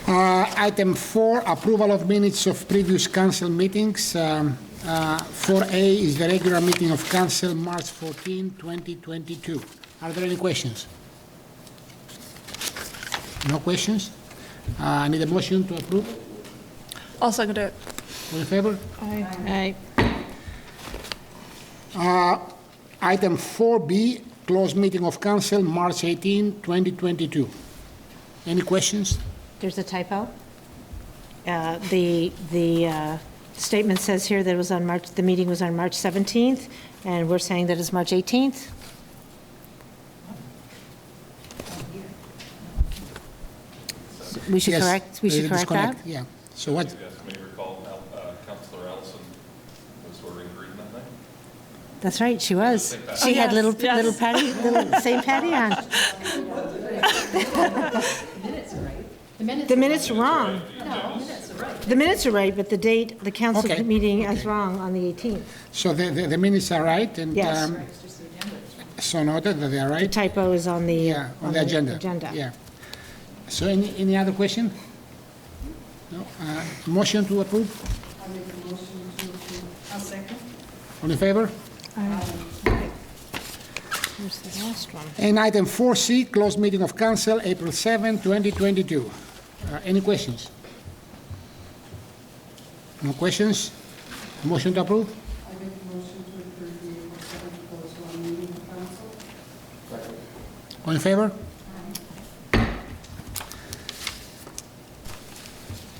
Item 4, approval of minutes of previous council meetings. 4A is the regular meeting of council, March 14, 2022. Are there any questions? No questions? I need a motion to approve. I'll second it. All in favor? Aye. Item 4B, closed meeting of council, March 18, 2022. Any questions? There's a typo. The statement says here that it was on the meeting was on March 17th, and we're saying that it's March 18th. We should Yes, correct that? Yeah. So what? You guys may recall Councillor Ellison was ordering green that night. That's right, she was. Oh, She had yes, little Patty, little St. Patty on. The minutes are wrong. The minutes are right, but the date, the council Okay. meeting is wrong on the 18th. So the minutes are right, and Yes. so noted that they are The right. typo is on the On the agenda. Yeah. So any other question? No. Motion to approve. I'll make a motion to approve. I'll second. All in favor? Here's the last one. And item 4C, closed meeting of council, April 7, 2022. Any questions? No questions? Motion to approve? I make a motion to approve the April 7th closed one meeting of council. All in favor?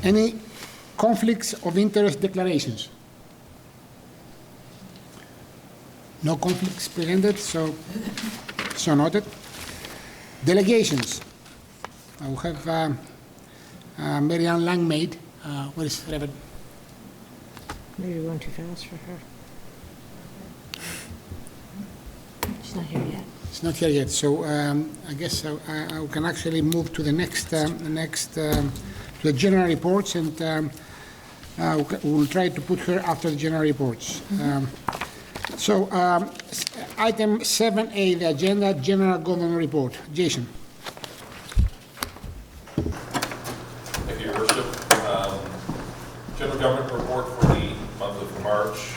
Any conflicts of interest declarations? No conflicts presented, so noted. Delegations. I will have Mary Ann Langmaid. Where is Reverend? Maybe we went too fast for her. She's not here yet. It's not here yet, so I guess I can actually move to the next, to the general reports, and we'll try to put her after the general reports. So, item 7A, the agenda, general government report. Jason. Thank you, Your Worship. General government report for the month of March.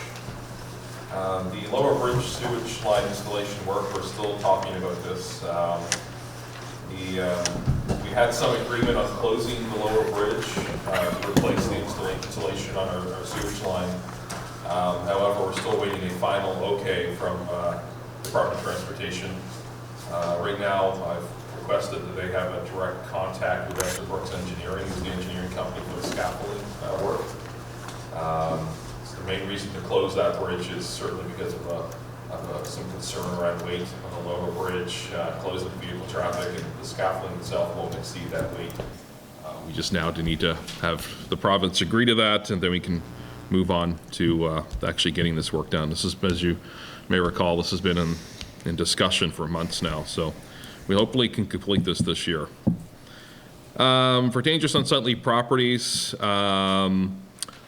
The Lower Bridge sewage line installation work, we're still talking about this. We had some agreement on closing the Lower Bridge to replace the installation on our sewage line. However, we're still waiting a final okay from Department of Transportation. Right now, I've requested that they have a direct contact with Esther Brooks Engineering, who's the engineering company for the scaffolding work. So the main reason to close that bridge is certainly because of some concern around weight on the Lower Bridge, closing vehicle traffic, and the scaffolding itself won't exceed that weight. We just now need to have the province agree to that, and then we can move on to actually getting this work done. This is, as you may recall, this has been in discussion for months now, so we hopefully can complete this year. For dangerous unsightly properties,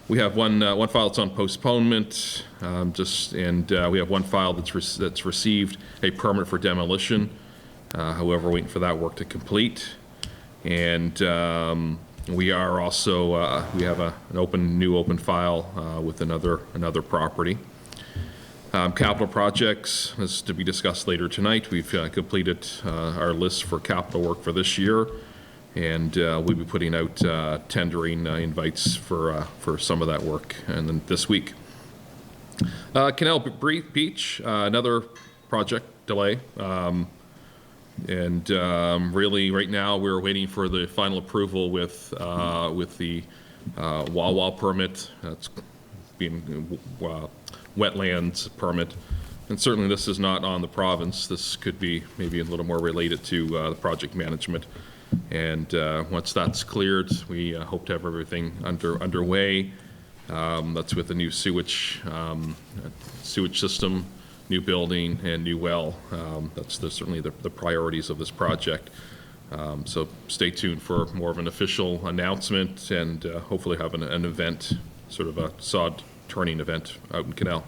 we have one file that's on postponement, we have one file that's received a permit for demolition. However, waiting for that work to complete, and we are also we have a new open file with another property. Capital projects is to be discussed later tonight. We've completed our list for capital work for this year, and we'll be putting out tendering invites for some of that work, and then this week. Canal Beach, another project delay. Really, right now, we're waiting for the final approval with the Wawa permit. That's being wetlands permit, and certainly this is not on the province. This could be maybe a little more related to the project management. And once that's cleared, we hope to have everything underway. That's with the new sewage system, new building, and new well. That's certainly the priorities of this project. So stay tuned for more of an official announcement, and hopefully have an event, sort of a sod turning event out in Canal.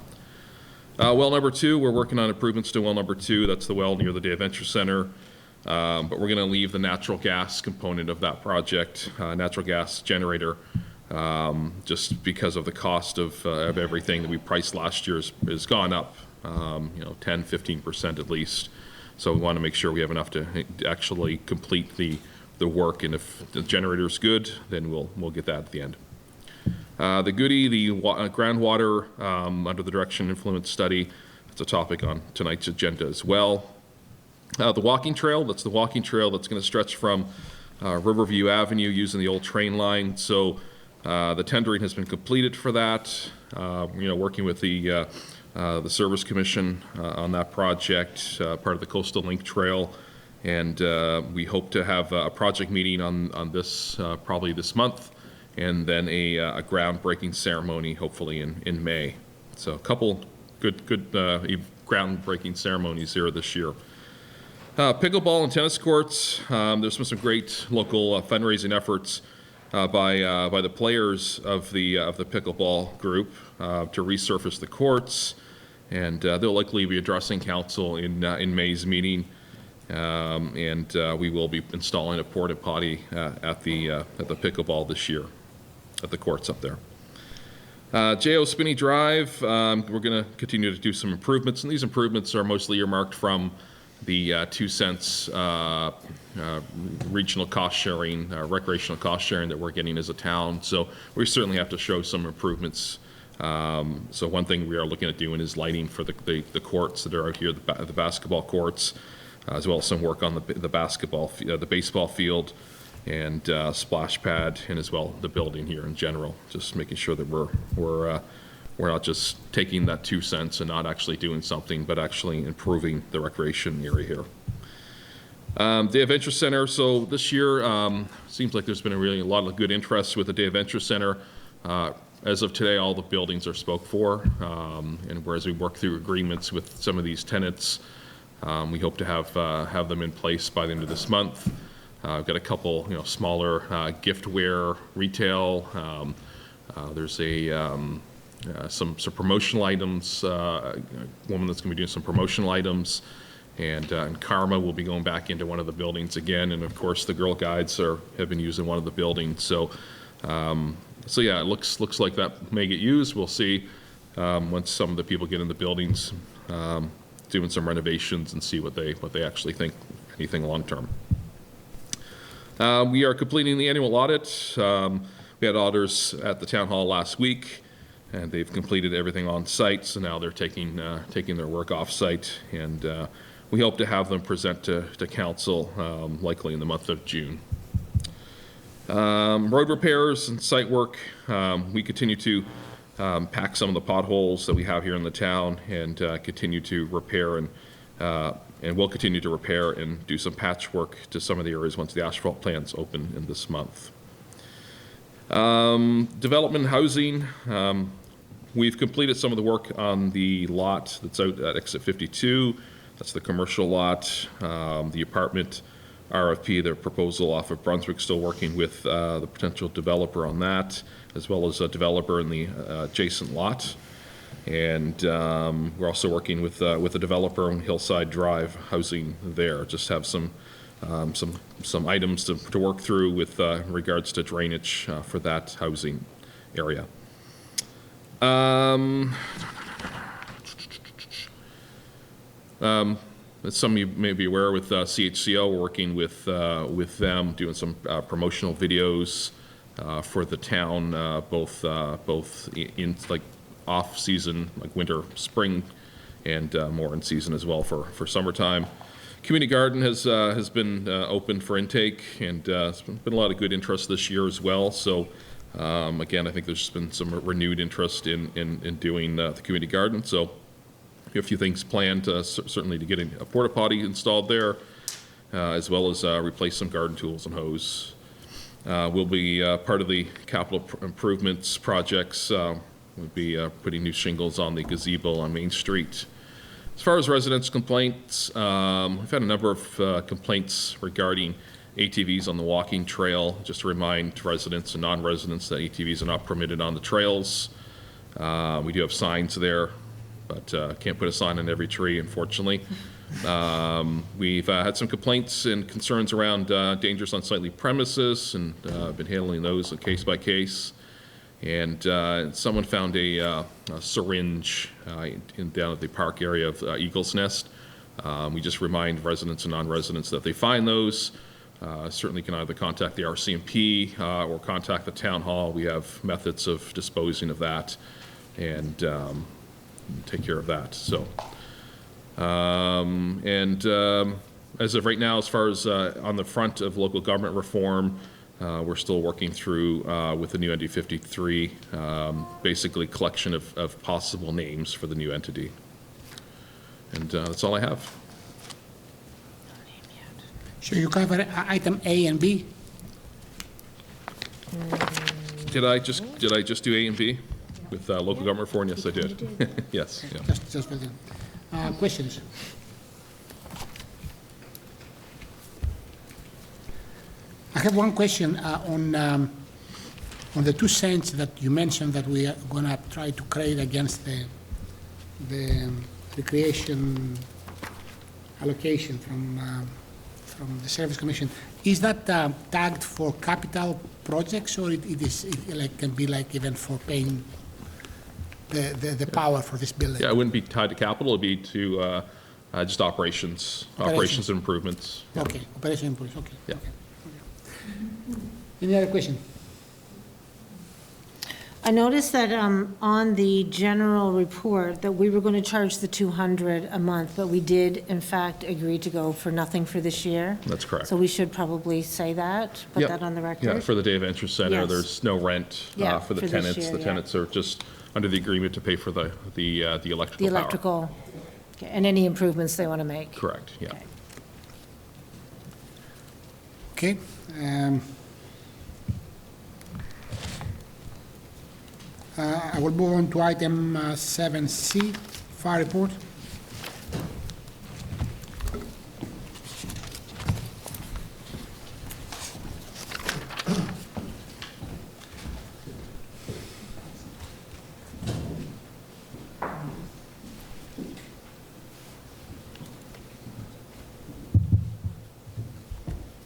Well number 2, we're working on improvements to well number 2. That's the well near the Day Adventure Center. But we're going to leave the natural gas component of that project, natural gas generator, just because of the cost of everything that we priced last year has gone up, 10, 15% at least. So we want to make sure we have enough to actually complete the work, and if the generator's good, then we'll get that at the end. The goodie, the groundwater under the direction and influence study, that's a topic on tonight's agenda as well. The walking trail, that's the walking trail that's going to stretch from Riverview Avenue using the old train line. So the tendering has been completed for that. Working with the Service Commission on that project, part of the Coastal Link Trail. And we hope to have a project meeting on this probably this month, and then a groundbreaking ceremony hopefully in May. So a couple good groundbreaking ceremonies here this year. Pickleball and tennis courts. There's been some great local fundraising efforts by the players of the pickleball group to resurface the courts, and they'll likely be addressing council in May's meeting. We will be installing a porta potty at the pickleball this year at the courts up there. JO Spinney Drive, we're going to continue to do some improvements, and these improvements are mostly earmarked from the 2 cents regional cost sharing, recreational cost sharing that we're getting as a town. So we certainly have to show some improvements. So one thing we are looking at doing is lighting for the courts that are out here, the basketball courts, as well as some work on the baseball field, and splash pad, and as well the building here in general. Just making sure that we're not just taking that 2 cents and not actually doing something, but actually improving the recreation area here. Day Adventure Center. So this year, seems like there's been a lot of good interest with the Day Adventure Center. As of today, all the buildings are spoke for, and whereas we work through agreements with some of these tenants, we hope to have them in place by the end of this month. I've got a couple, smaller giftware retail. There's some promotional items. A woman that's going to be doing some promotional items, and Karma will be going back into one of the buildings again. And of course, the Girl Guides have been using one of the buildings. So yeah, it looks like that may get used. We'll see once some of the people get in the buildings, doing some renovations, and see what they actually think, anything long term. We are completing the annual audit. We had auditors at the town hall last week, and they've completed everything on site. So now they're taking their work off site, and we hope to have them present to council likely in the month of June. Road repairs and site work. We continue to pack some of the potholes that we have here in the town, and continue to repair, and we'll continue to repair and do some patchwork to some of the areas once the asphalt plant's open in this month. Development housing. We've completed some of the work on the lot that's out at exit 52. That's the commercial lot. The apartment RFP, the proposal off of Brunswick, still working with the potential developer on that, as well as a developer in the adjacent lot. And we're also working with a developer on Hillside Drive housing there. Just have some items to work through with regards to drainage for that housing area. As some of you may be aware, with CHCO, we're working with them, doing some promotional videos for the town, both in like off season, like winter, spring, and more in season as well for summertime. Community garden has been open for intake, and it's been a lot of good interest this year as well. So again, I think there's been some renewed interest in doing the community garden. So we have a few things planned, certainly to get a porta potty installed there, as well as replace some garden tools and hose. We'll be part of the capital improvements projects. We'll be putting new shingles on the gazebo on Main Street. As far as residents' complaints, we've had a number of complaints regarding ATVs on the walking trail. Just to remind residents and non-residents that ATVs are not permitted on the trails. We do have signs there, but can't put a sign on every tree, unfortunately. We've had some complaints and concerns around dangerous unsightly premises, and been handling those case by case. And someone found a syringe down at the park area of Eagle's Nest. We just remind residents and non-residents that if they find those, certainly can either contact the RCMP or contact the town hall. We have methods of disposing of that and take care of that. So, as of right now, as far as on the front of local government reform, we're still working through with the new ND 53, basically collection of possible names for the new entity. And that's all I have. So you cover item A and B? Did I just do A and B with local government reform? Yes, I did. Yes. Yeah. Just for them. Questions? I have one question on the 2 cents that you mentioned that we are going to try to create against the recreation allocation from the Service Commission. Is that tagged for capital projects, or it can be like even for paying the power for this building? Yeah, it wouldn't be tied to capital. It'd be to just operations and improvements. Okay, operation improvements. Okay. Yeah. Okay. Any other question? I noticed that on the general report that we were going to charge the $200 a month, but we did in fact agree to go for nothing for this year. That's correct. So we should probably say that, put that on the record. Yeah, for the Day Adventure Center, Yes. There's no rent Yeah, for the for this tenants. year, The yeah. tenants are just under the agreement to pay for the electrical The power. electrical, okay, and any improvements they want to make. Correct, yeah. Okay. Okay. I will move on to item 7C, fire report.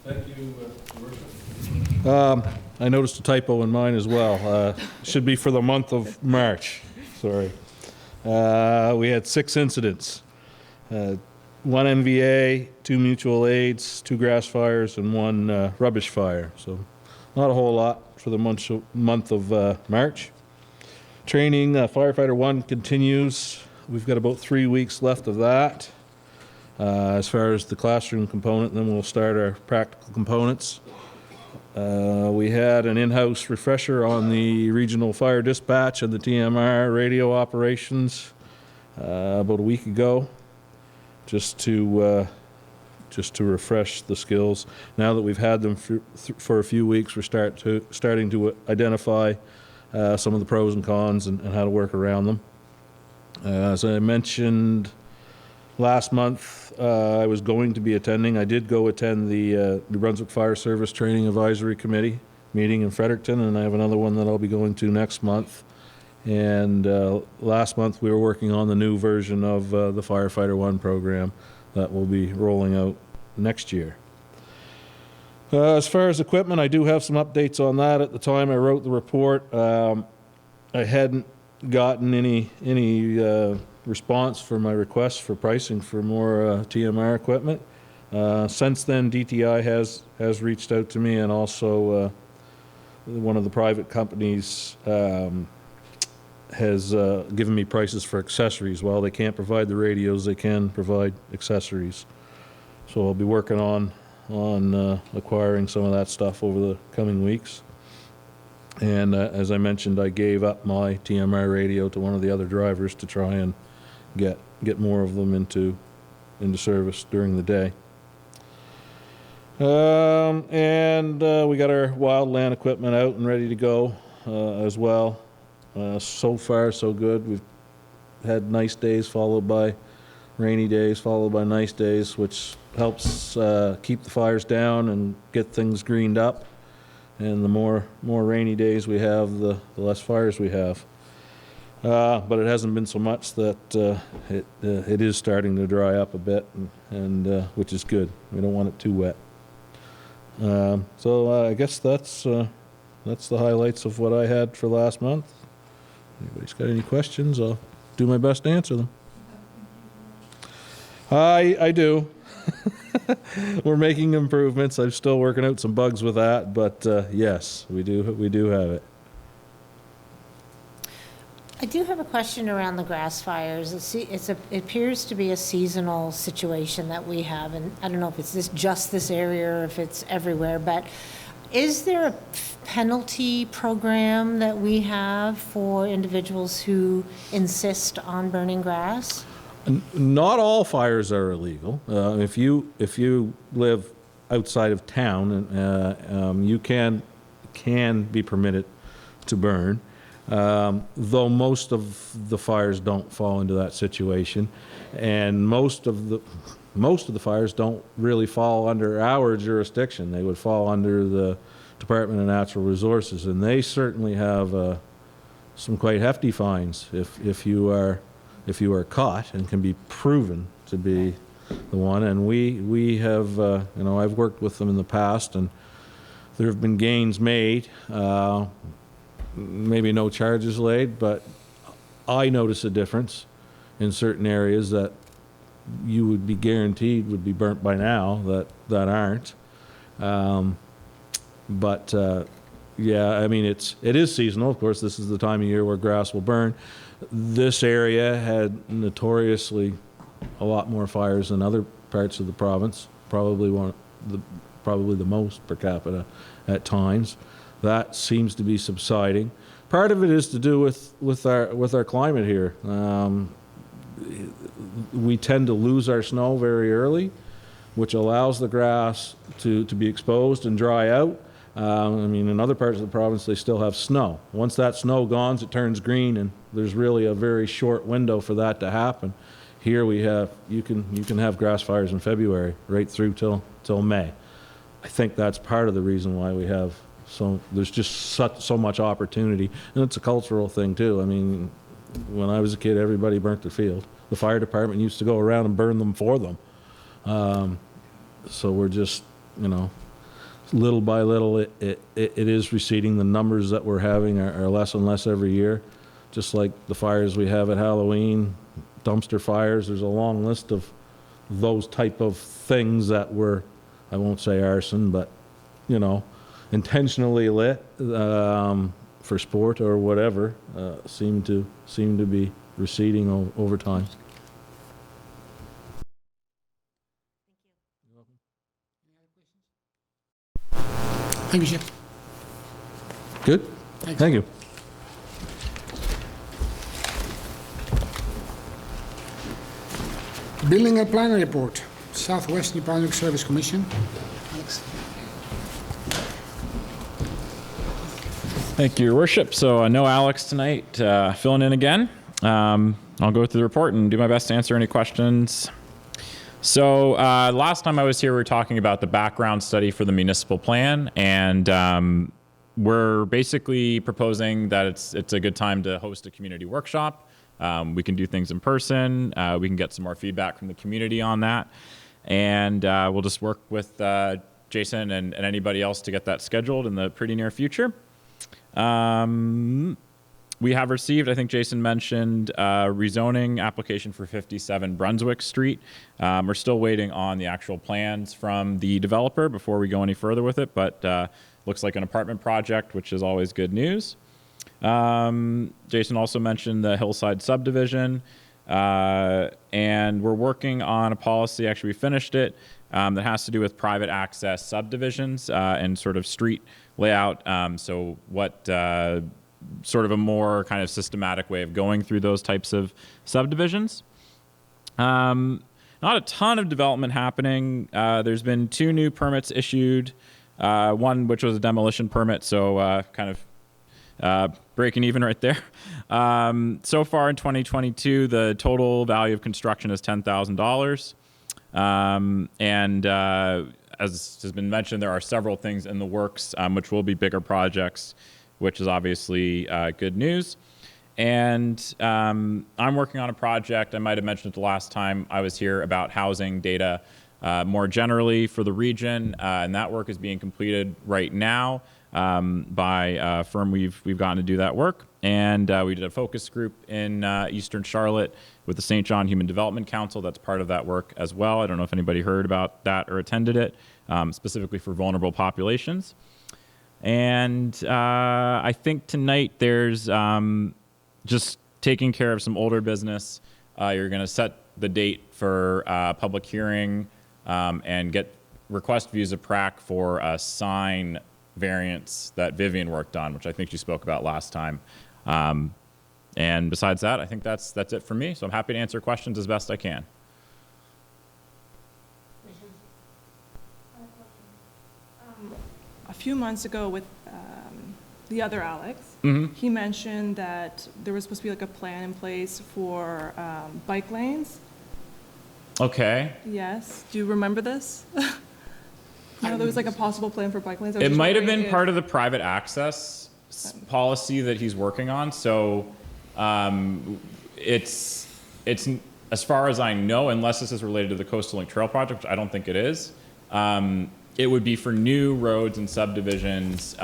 Thank you, Your Worship. I noticed a typo in mine as well. Should be for the month of March, sorry. We had 6 incidents. 1 NVA, 2 mutual aids, 2 grass fires, and 1 rubbish fire. So not a whole lot for the month of March. Training, firefighter 1 continues. We've got about 3 weeks left of that. As far as the classroom component, then we'll start our practical components. We had an in-house refresher on the regional fire dispatch and the TMR radio operations about a week ago, just to refresh the skills. Now that we've had them for a few weeks, we're starting to identify some of the pros and cons and how to work around them. As I mentioned last month, I was going to be attending. I did go attend the New Brunswick Fire Service Training Advisory Committee meeting in Fredericton, and I have another one that I'll be going to next month. And last month we were working on the new version of the Firefighter 1 program that will be rolling out next year. As far as equipment, I do have some updates on that. At the time I wrote the report, I hadn't gotten any response for my request for pricing for more TMR equipment. Since then, DTI has reached out to me, and also one of the private companies has given me prices for accessories. While they can't provide the radios, they can provide accessories. So I'll be working on acquiring some of that stuff over the coming weeks. And as I mentioned, I gave up my TMR radio to one of the other drivers to try and get more of them into service during the day. And we got our wildland equipment out and ready to go as well. So far, so good. We've had nice days followed by rainy days, followed by nice days, which helps keep the fires down and get things greened up. And the more rainy days we have, the less fires we have. but it hasn't been so much that it is starting to dry up a bit, and which is good. We don't want it too wet. So I guess that's the highlights of what I had for last month. Anybody's got any questions? I'll do my best to answer them. I do. We're making improvements. I'm still working out some bugs with that, but yes, we do have it. I do have a question around the grass fires. It appears to be a seasonal situation that we have, and I don't know if it's just this area or if it's everywhere, but is there a penalty program that we have for individuals who insist on burning grass? Not all fires are illegal. If you live outside of town, you can be permitted to burn. Though most of the fires don't fall into that situation, and most of the fires don't really fall under our jurisdiction. They would fall under the Department of Natural Resources, and they certainly have some quite hefty fines if you are caught and can be proven to be the one. And we have I've worked with them in the past, and there have been gains made. Maybe no charges laid, but I notice a difference in certain areas that you would be guaranteed would be burnt by now that aren't. Yeah, I mean, it is seasonal. Of course, this is the time of year where grass will burn. This area had notoriously a lot more fires than other parts of the province, probably the most per capita at times. That seems to be subsiding. Part of it is to do with our climate here. We tend to lose our snow very early, which allows the grass to be exposed and dry out. I mean, in other parts of the province, they still have snow. Once that snow goes, it turns green, and there's really a very short window for that to happen. Here you can have grass fires in February right through till May. I think that's part of the reason why we have there's just so much opportunity, and it's a cultural thing too. I mean, when I was a kid, everybody burnt their field. The fire department used to go around and burn them for them. So we're just, little by little, it is receding. The numbers that we're having are less and less every year. Just like the fires we have at Halloween, dumpster fires, there's a long list of those type of things that were, I won't say arson, but, intentionally lit for sport or whatever, seem to be receding over time. Thank you, Chef. Good? Thanks. Thank you. Building and Planning Report, Southwest New Brunswick Service Commission. Alex. Thank you, Your Worship. So I know Alex tonight, filling in again. I'll go through the report and do my best to answer any questions. So last time I was here, we were talking about the background study for the municipal plan, and we're basically proposing that it's a good time to host a community workshop. We can do things in person. We can get some more feedback from the community on that, and we'll just work with Jason and anybody else to get that scheduled in the pretty near future. We have received, I think Jason mentioned, rezoning application for 57 Brunswick Street. We're still waiting on the actual plans from the developer before we go any further with it, but looks like an apartment project, which is always good news. Jason also mentioned the Hillside subdivision, and we're working on a policy, actually we finished it, that has to do with private access subdivisions and sort of street layout. So what sort of a more kind of systematic way of going through those types of subdivisions. Not a ton of development happening. There's been 2 new permits issued, one which was a demolition permit, so kind of breaking even right there. So far in 2022, the total value of construction is $10,000. And as has been mentioned, there are several things in the works, which will be bigger projects, which is obviously good news. And I'm working on a project, I might have mentioned it the last time I was here, about housing data more generally for the region, and that work is being completed right now by a firm we've gotten to do that work. And we did a focus group in Eastern Charlotte with the St. John Human Development Council. That's part of that work as well. I don't know if anybody heard about that or attended it, specifically for vulnerable populations. And I think tonight there's just taking care of some older business. You're going to set the date for public hearing and get request views of PRAC for a sign variance that Vivian worked on, which I think she spoke about last time. And besides that, I think that's it for me. So I'm happy to answer questions as best I can. A few months ago with the other Alex, he mentioned that there was supposed to be like a plan in place for bike lanes. Okay. Yes. Do you remember this? You know, there was like a possible plan for bike lanes. I was It just might have wondering been if- part of the private access policy that he's working on. So it's as far as I know, unless this is related to the Coastal Link Trail project, which I don't think it is. It would be for new roads and subdivisions,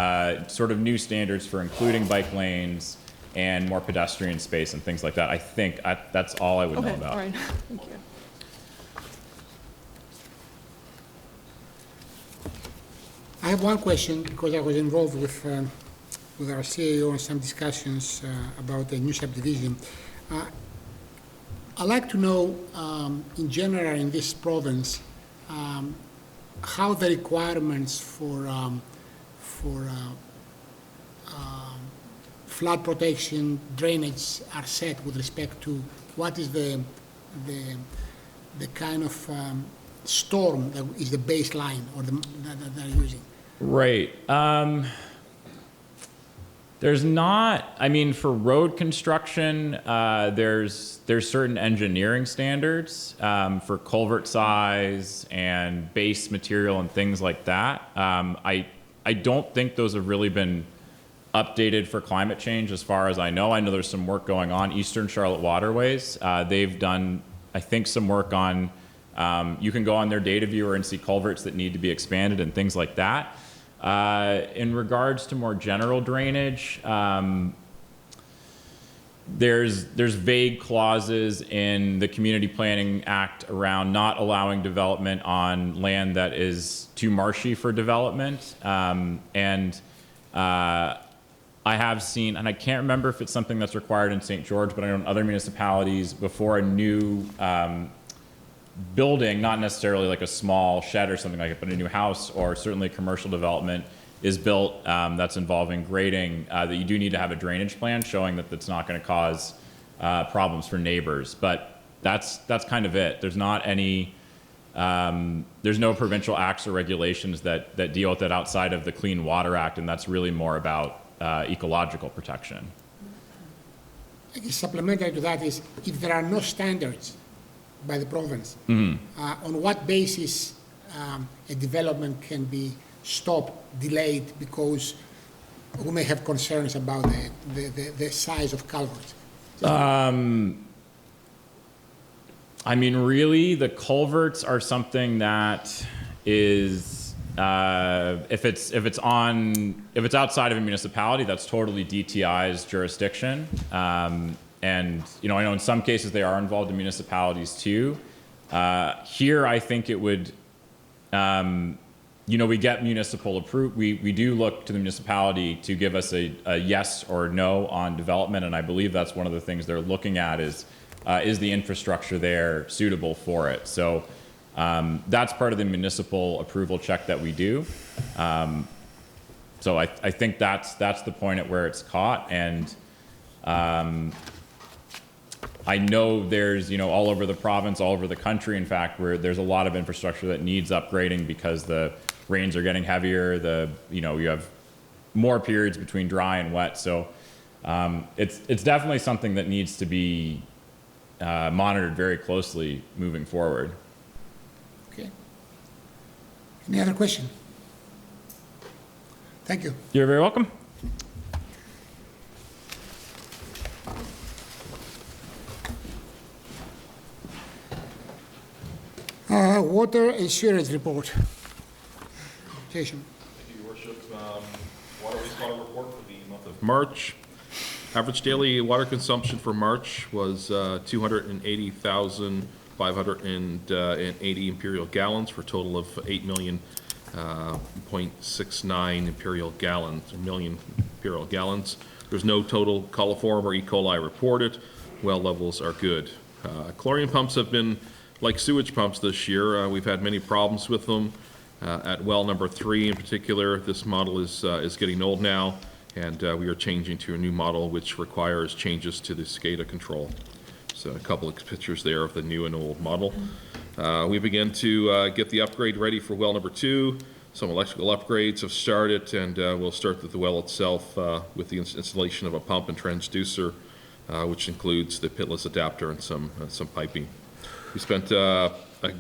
sort of new standards for including bike lanes and more pedestrian space and things like that. I think that's all I would know Okay, about. all right. Thank you. I have one question, because I was involved with our CAO in some discussions about the new subdivision. I'd like to know, in general, in this province, how the requirements for flood protection, drainage are set with respect to what is the kind of storm that is the baseline or that they're using. Right. There's not, I mean, for road construction, there's certain engineering standards for culvert size and base material and things like that. I don't think those have really been updated for climate change as far as I know. I know there's some work going on. Eastern Charlotte Waterways, they've done, I think, some work on, you can go on their data viewer and see culverts that need to be expanded and things like that. In regards to more general drainage, there's vague clauses in the Community Planning Act around not allowing development on land that is too marshy for development. I have seen, and I can't remember if it's something that's required in St. George, but I know in other municipalities, before a new building, not necessarily like a small shed or something like it, but a new house or certainly a commercial development is built that's involving grading, that you do need to have a drainage plan showing that that's not going to cause problems for neighbors. But that's kind of it. There's not any, there's no provincial acts or regulations that deal with it outside of the Clean Water Act, and that's really more about ecological protection. I guess supplementary to that is, if there are no standards by the province, on what basis a development can be stopped, delayed, because we may have concerns about the size of culverts? I mean, really, the culverts are something that is, if it's outside of a municipality, that's totally DTI's jurisdiction. And, you know, I know in some cases they are involved in municipalities too. Here, I think it would, you know, we get municipal approval. We do look to the municipality to give us a yes or no on development. And I believe that's one of the things they're looking at is the infrastructure there suitable for it? So that's part of the municipal approval check that we do. So I think that's the point at where it's caught. And I know there's, you know, all over the province, all over the country, in fact, where there's a lot of infrastructure that needs upgrading because the rains are getting heavier, you know, you have more periods between dry and wet. So it's definitely something that needs to be monitored very closely moving forward. Okay. Any other question? Thank you. You're very welcome. Water and sewerage report. Jason. Thank you, Your Worship. Water wastewater report for the month of March. Average daily water consumption for March was 280,580 imperial gallons for a total of 8,000,069 million imperial gallons. There's no total coliform or E. coli reported. Well levels are good. Chlorine pumps have been like sewage pumps this year. We've had many problems with them. At well number 3 in particular, this model is getting old now, and we are changing to a new model which requires changes to the SCADA control. So a couple of pictures there of the new and old model. We began to get the upgrade ready for well number 2. Some electrical upgrades have started, and we'll start with the well itself with the installation of a pump and transducer, which includes the pitless adapter and some piping. We spent a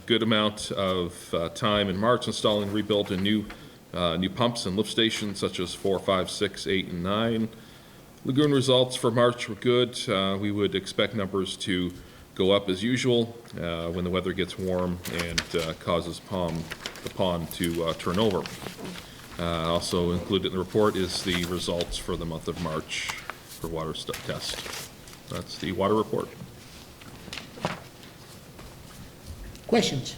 good amount of time in March installing and rebuilding new pumps and lift stations such as 4, 5, 6, 8, and 9. Lagoon results for March were good. We would expect numbers to go up as usual when the weather gets warm and causes the pond to turn over. Also included in the report is the results for the month of March for water test. That's the water report. Questions?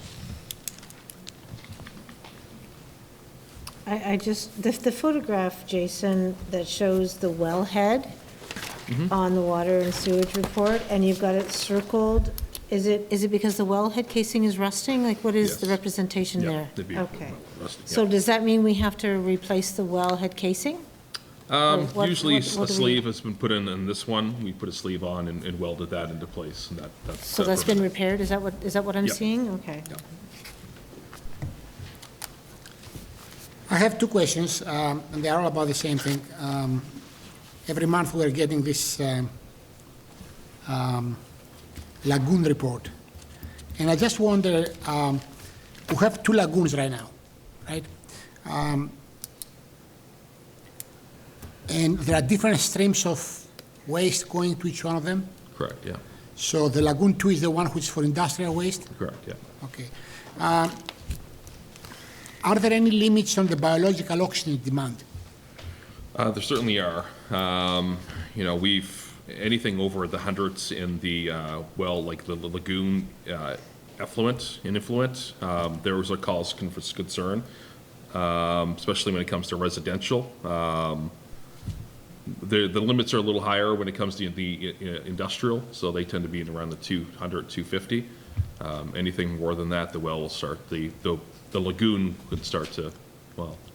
I just, the photograph, Jason, that shows the wellhead on the water and sewage report, and you've got it circled, is it because the wellhead casing is rusting? Like, what is the Yes. representation Yeah, there? they'd be Okay. rusty, yeah. So does that mean we have to replace the wellhead casing? What- Usually what a do we- sleeve has been put in this one. We put a sleeve on and welded that into place, and that's. So that's been repaired, is that what I'm Yep. seeing? Okay. Yeah. I have two questions, and they are all about the same thing. Every month we're getting this lagoon report. And I just wonder, we have 2 lagoons right now, right? And there are different streams of waste going to each one of them. Correct, yeah, So the lagoon 2 is the one which is for industrial waste? correct, yeah. Okay. Are there any limits on the biological oxygen demand? There certainly are. Anything over the hundreds in the, like the lagoon effluent, those are cause for concern, especially when it comes to residential. The limits are a little higher when it comes to the industrial, so they tend to be around the 200, 250. Anything more than that, the well will start, the lagoon would start to,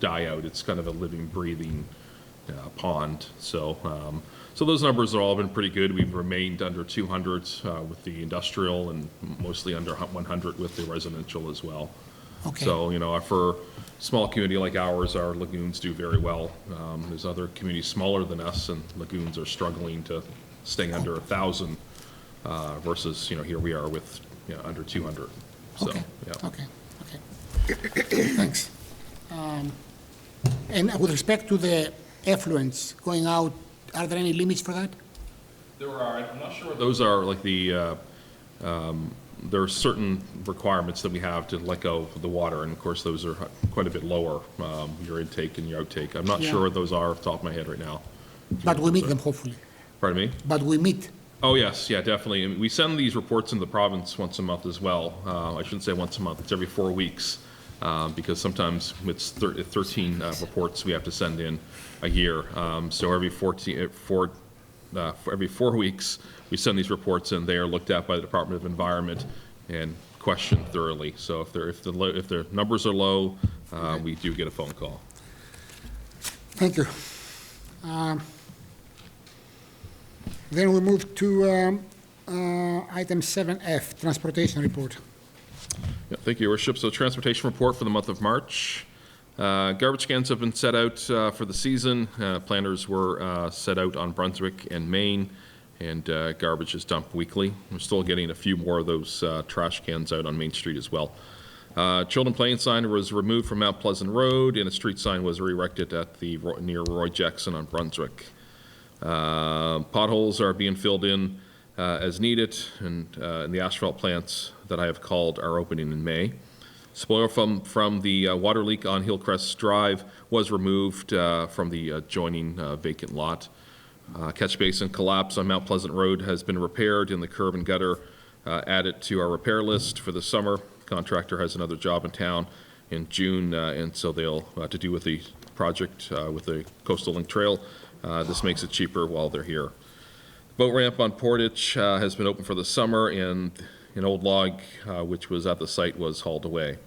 die out. It's kind of a living, breathing pond. So those numbers have all been pretty good. We've remained under 200 with the industrial and mostly under 100 with the residential as well. Okay. So, for a small community like ours, our lagoons do very well. There's other communities smaller than us, and lagoons are struggling to stay under 1,000 versus, here we are with under 200. So, Okay, yeah. okay. Thanks. And with respect to the effluents going out, are there any limits for that? There are, I'm not sure what those are, like there are certain requirements that we have to let go of the water, and of course, those are quite a bit lower, your intake and your outtake. I'm not Yeah. sure what those are off the top of my head right now. But we meet them, hopefully. Pardon me? But we meet. Oh, yes, yeah, definitely. And we send these reports in the province once a month as well. I shouldn't say once a month, it's every 4 weeks, because sometimes it's 13 reports we have to send in a year. So every 4 weeks, we send these reports in. They are looked at by the Department of Environment and questioned thoroughly. So if the numbers are low, we do get a phone call. Thank you. Then we move to item 7F, transportation report. Yeah, thank you, Your Worship. So transportation report for the month of March. Garbage cans have been set out for the season. Planters were set out on Brunswick and Main, and garbage is dumped weekly. We're still getting a few more of those trash cans out on Main Street as well. Children playing sign was removed from Mount Pleasant Road, and a street sign was erected at near Roy Jackson on Brunswick. Potholes are being filled in as needed, and the asphalt plants that I have called are opening in May. Spoil from the water leak on Hillcrest Drive was removed from the adjoining vacant lot. Catch basin collapse on Mount Pleasant Road has been repaired, and the curb and gutter added to our repair list for the summer. Contractor has another job in town in June, and so they'll to do with the project with the Coastal Link Trail. This makes it cheaper while they're here. Boat ramp on Portage has been open for the summer, and an old log which was at the site was hauled away.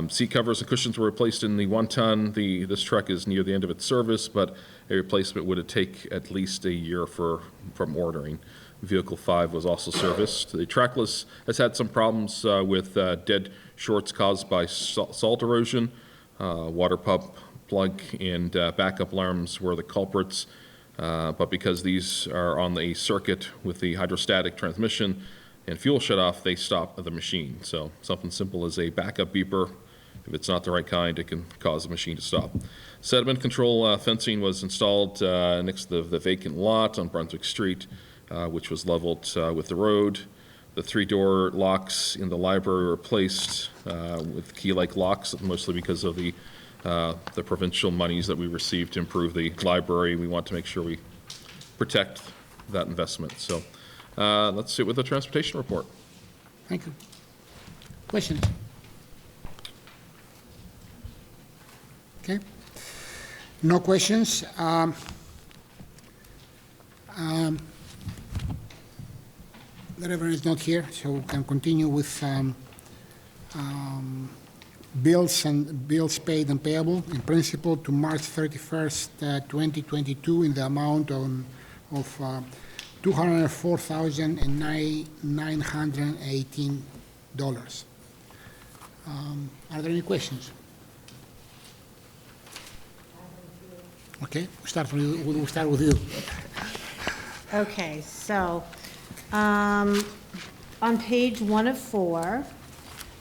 Seat covers and cushions were replaced in the 1-ton. This truck is near the end of its service, but a replacement would take at least a year from ordering. Vehicle 5 was also serviced. The trackless has had some problems with dead shorts caused by salt erosion. Water pump plug and backup alarms were the culprits, but because these are on the circuit with the hydrostatic transmission and fuel shutoff, they stop the machine. So something simple as a backup beeper. If it's not the right kind, it can cause the machine to stop. Sediment control fencing was installed next to the vacant lot on Brunswick Street, which was leveled with the road. The 3-door locks in the library were replaced with key-like locks, mostly because of the provincial monies that we received to improve the library. We want to make sure we protect that investment. So let's sit with the transportation report. Thank you. Questions? Okay. No questions. The Reverend is not here, so we can continue with bills paid and payable in principle to March 31st, 2022 in the amount of $204,918. Are there any questions? Okay, we'll start with you. Okay, so on page 1 of 4,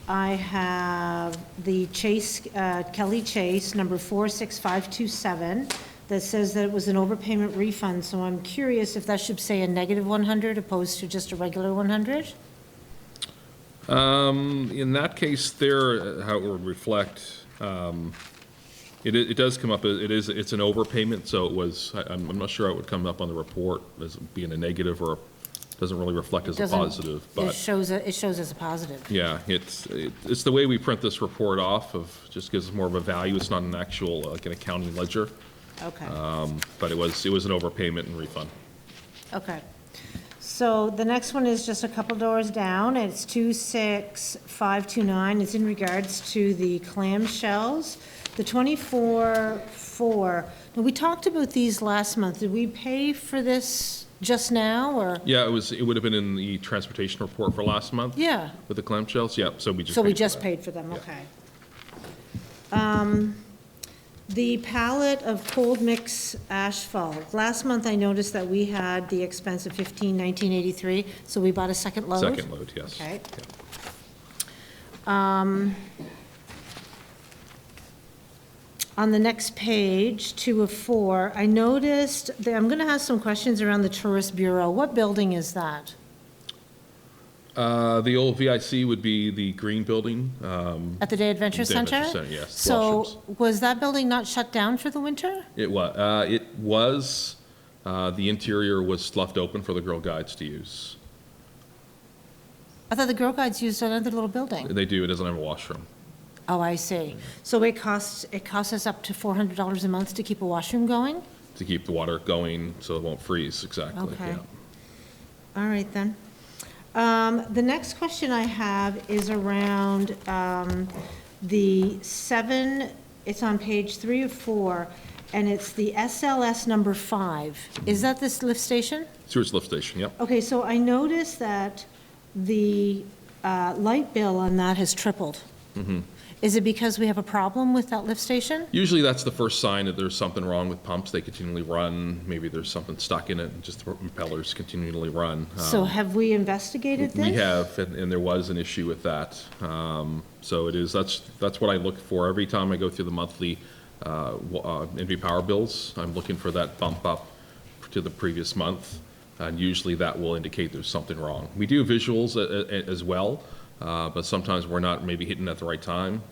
I have the Kelly Chase, number 46527, that says that it was an overpayment refund. So I'm curious if that should say a negative 100 opposed to just a regular 100? In that case, how it would reflect, it does come up. It's an overpayment, so it was. I'm not sure how it would come up on the report as being a negative, or doesn't really reflect as a positive. But it shows as a positive. yeah, it's the way we print this report off of just gives us more of a value. It's not an actual like an accounting ledger. Okay. But it was an overpayment and refund. Okay. So the next one is just a couple doors down. It's 26529. It's in regards to the clamshells. The 24-4. Now, we talked about these last month. Did we pay for this just now, or? Yeah, it would have been in the transportation report for last month. Yeah. With the clamshells, yeah. So we just paid for them. Yeah. Okay. The pallet of cold mix asphalt. Last month, I noticed that we had the expense of $19.83, so we bought a second load? Second load, yes. Okay. Yeah. On the next page, 2 of 4, I noticed that I'm going to have some questions around the Tourist Bureau. What building is that? The old VIC would be the green building. At the Day Adventure Day Center? Adventure Center, yes, So washrooms. was that building not shut down for the winter? It was. The interior was left open for the Girl Guides to use. I thought the Girl Guides used another little building. They do. It doesn't have a washroom. Oh, I see. So it costs us up to $400 a month to keep a washroom going? To keep the water going so it won't freeze, exactly. Okay. Yeah. All right, then. The next question I have is around the 7, it's on page 3 of 4, and it's the SLS number 5. Is that this lift station? Sewage lift station, yep. Okay, so I noticed that the light bill on that has tripled. Mm-hmm. Is it because we have a problem with that lift station? Usually that's the first sign that there's something wrong with pumps. They continually run. Maybe there's something stuck in it, and just the impellers continually run. So have we investigated this? We have, and there was an issue with that. So it is, that's what I look for every time I go through the monthly NV Power bills. I'm looking for that bump up to the previous month. and usually that will indicate there's something wrong. We do visuals as well, but sometimes we're not maybe hitting at the right time.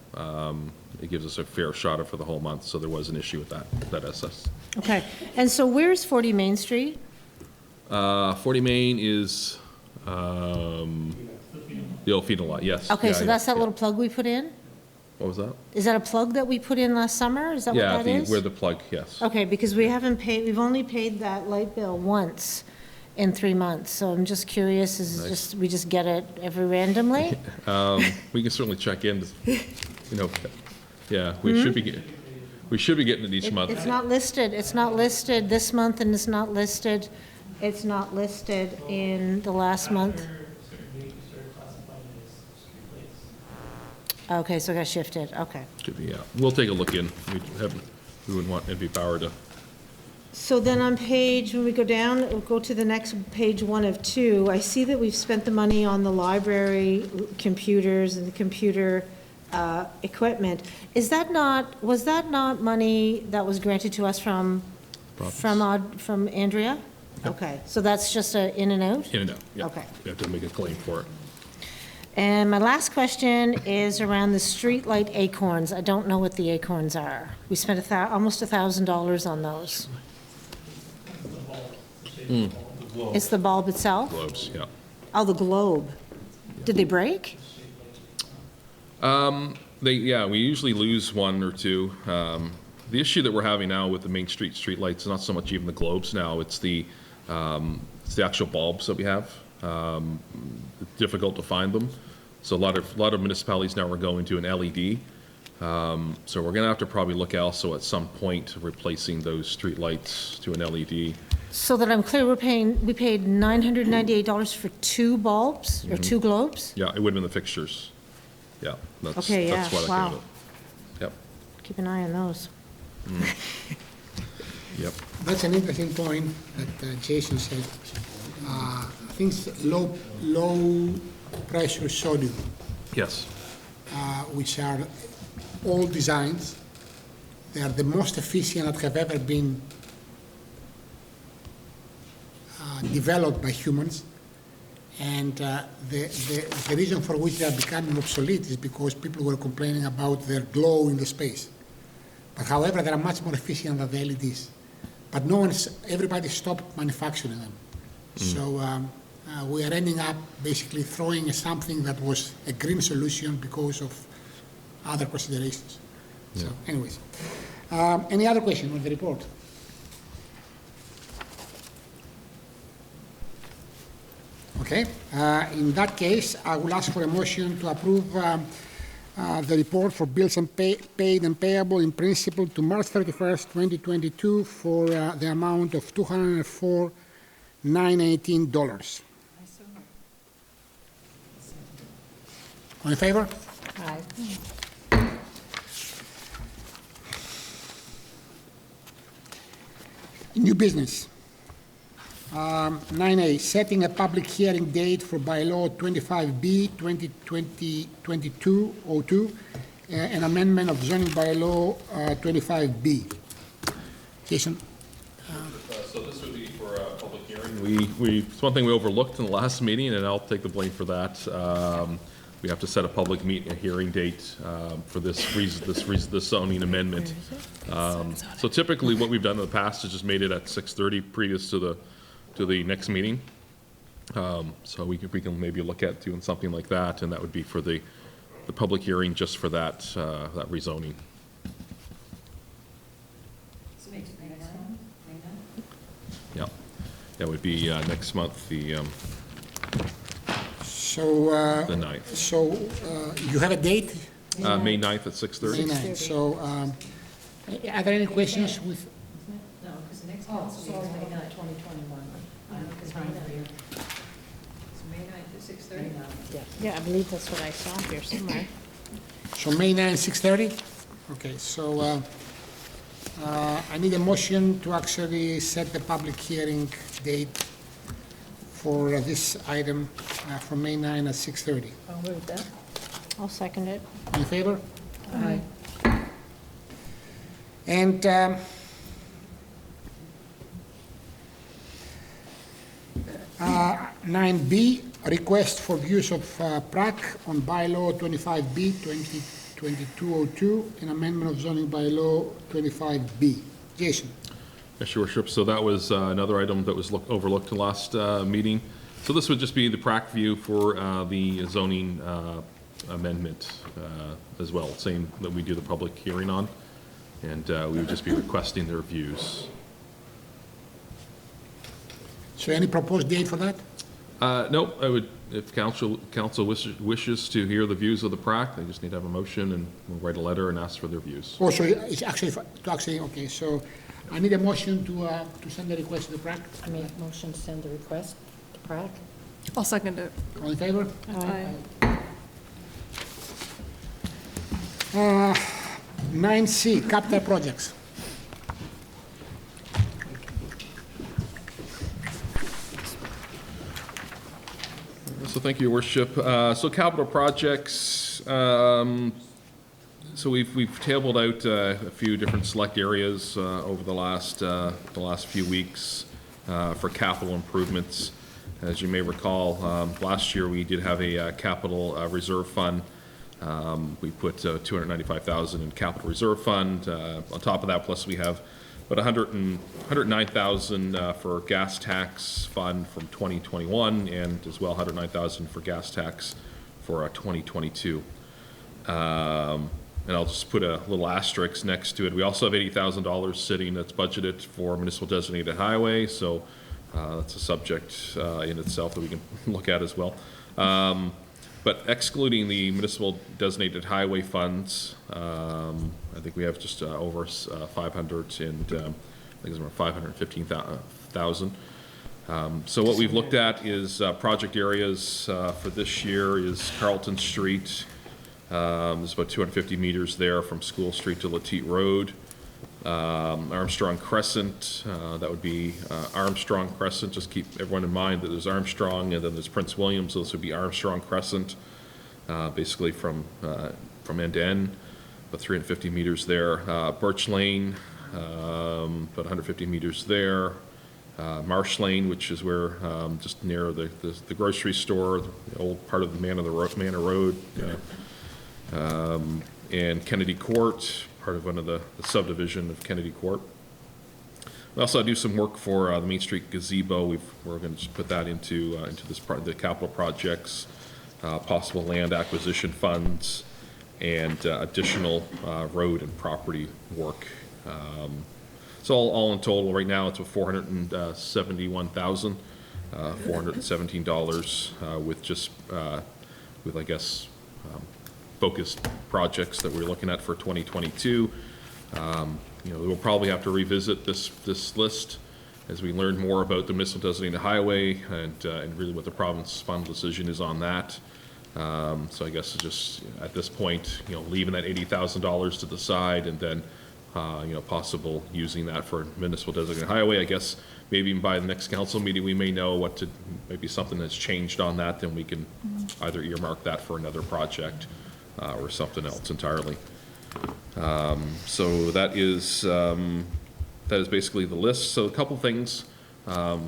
It gives us a fair shot for the whole month, so there was an issue with that SS. Okay, and so where's 40 Main Street? 40 Main is the old feeding lot, yes. Okay, Yeah, so yeah, that's that yeah. little plug we put in? What was that? Is that a plug that we put in last summer? Is that what Yeah, that is? where the plug, yes. Okay, because we haven't paid, we've only paid that light bill once in 3 months, so I'm just curious, is it Nice. just, we just get it every randomly? We can certainly check in, yeah, we should be getting it each month. It's not listed this month, and it's not listed in the last month. Okay, so it got shifted, okay. Could be, yeah. We'll take a look in. We wouldn't want NV Power to, So then on page, when we go down, we'll go to the next page 1 of 2, I see that we've spent the money on the library computers and the computer equipment. Was that not money that was granted to us from Andrea? Okay, so that's just a in and out? in and out, yeah. Okay. We have to make a claim for it. And my last question is around the Streetlight Acorns. I don't know what the acorns are. We spent almost $1,000 on those. It's the bulb itself? Globes, yeah. Oh, the globe. Did they break? We usually lose one or two. The issue that we're having now with the Main Street streetlights is not so much even the globes now, it's the actual bulbs that we have. It's difficult to find them. So a lot of municipalities now are going to an LED. So we're gonna have to probably look also at some point replacing those streetlights to an LED. So that I'm clear, we paid $998 for 2 bulbs or 2 globes? Yeah, it would have been the fixtures. Yeah, that's Okay, yeah, what I wow. think of it. Yep, Keep an eye on those. yep. That's an interesting point that Jason said. Things low pressure sodium, Yes, which are old designs. They are the most efficient that have ever been developed by humans. And the reason for which they are becoming obsolete is because people were complaining about their glow in the space. But however, they are much more efficient than the LEDs. But everybody stopped manufacturing them. So we are ending up basically throwing something that was a green solution because of other considerations. So anyways, any other question on the report? Okay, in that case, I will ask for a motion to approve the report for bills and paid and payable in principle to March 31st, 2022 for the amount of $204,918. All in favor? Aye. New business. 9A, setting a public hearing date for bylaw 25B 2020-2202, an amendment of zoning bylaw 25B. Jason? So this would be for a public hearing. It's one thing we overlooked in the last meeting, and I'll take the blame for that. We have to set a public hearing date for this zoning amendment. So typically, what we've done in the past is just made it at 6:30 previous to the next meeting. So we can maybe look at doing something like that, and that would be for the public hearing just for that rezoning. Yeah, that would be next month, the So, 9th. so you have a date? May 9th at May 6:30. 9th. So, are there any questions with, No, because the next council meeting is May 9th, 2021. Because May 9th. So May 9th at 6:30? Yeah, I believe that's what I saw here somewhere. so May 9th, 6:30? Okay, so I need a motion to actually set the public hearing date for this item for May 9 at 6:30. I'll move that. I'll second it. In favor? Aye. And 9B, request for views of PRAC on bylaw 25B 2022-02 and amendment of zoning bylaw 25B. Jason. Yes, Your Worship. So that was another item that was overlooked in last meeting. So this would just be the PRAC view for the zoning amendment as well, same that we do the public hearing on. And we would just be requesting their views. So any proposed date for that? No, I would, if council wishes to hear the views of the PRAC, they just need to have a motion and we'll write a letter and ask for their views. Oh, so it's actually, okay, so I need a motion to send the request to the PRAC. I make motion to send the request to PRAC. I'll second it. All in favor? Aye. 9C, capital projects. So thank you, Your Worship. So capital projects, so we've tabled out a few different select areas over the last few weeks for capital improvements. As you may recall, last year we did have a capital reserve fund. We put $295,000 in capital reserve fund. On top of that, plus we have about $109,000 for gas tax fund from 2021, and as well $109,000 for gas tax for 2022. And I'll just put a little asterisk next to it. We also have $80,000 sitting that's budgeted for municipal designated highway, so that's a subject in itself that we can look at as well. But excluding the municipal designated highway funds, I think we have just over 500 and I think it's around 515,000. So what we've looked at is project areas for this year is Carlton Street. There's about 250 meters there from School Street to Lateet Road. Armstrong Crescent, that would be Armstrong Crescent. Just keep everyone in mind that there's Armstrong and then there's Prince William, so this would be Armstrong Crescent, basically from end to end, about 350 meters there. Birch Lane, about 150 meters there. Marsh Lane, which is where just near the grocery store, the old part of the Manor Road, and Kennedy Court, part of one of the subdivision of Kennedy Court. We also do some work for the Main Street gazebo. We're going to just put that into this part of the capital projects, possible land acquisition funds, and additional road and property work. So all in total, right now it's $471,417 with just with I guess focused projects that we're looking at for 2022. We'll probably have to revisit this list as we learn more about the municipal designated highway and really what the province's final decision is on that. So I guess just at this point, leaving that $80,000 to the side and then possible using that for municipal designated highway. I guess maybe even by the next council meeting we may know maybe something that's changed on that, then we can either earmark that for another project or something else entirely. So that is basically the list. So a couple things,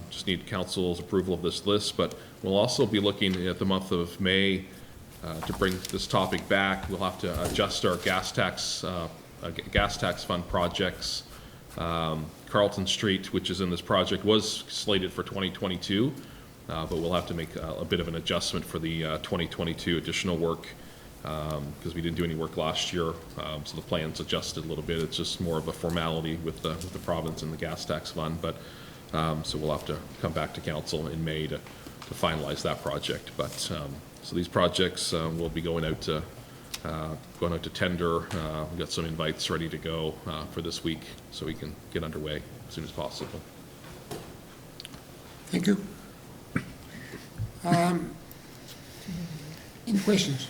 just need council's approval of this list, but we'll also be looking at the month of May to bring this topic back. We'll have to adjust our gas tax fund projects. Carlton Street, which is in this project, was slated for 2022, but we'll have to make a bit of an adjustment for the 2022 additional work because we didn't do any work last year, so the plan's adjusted a little bit. It's just more of a formality with the province and the gas tax fund, but so we'll have to come back to council in May to finalize that project. But so these projects will be going out to tender. We've got some invites ready to go for this week, so we can get underway as soon as possible. Thank you. Any questions?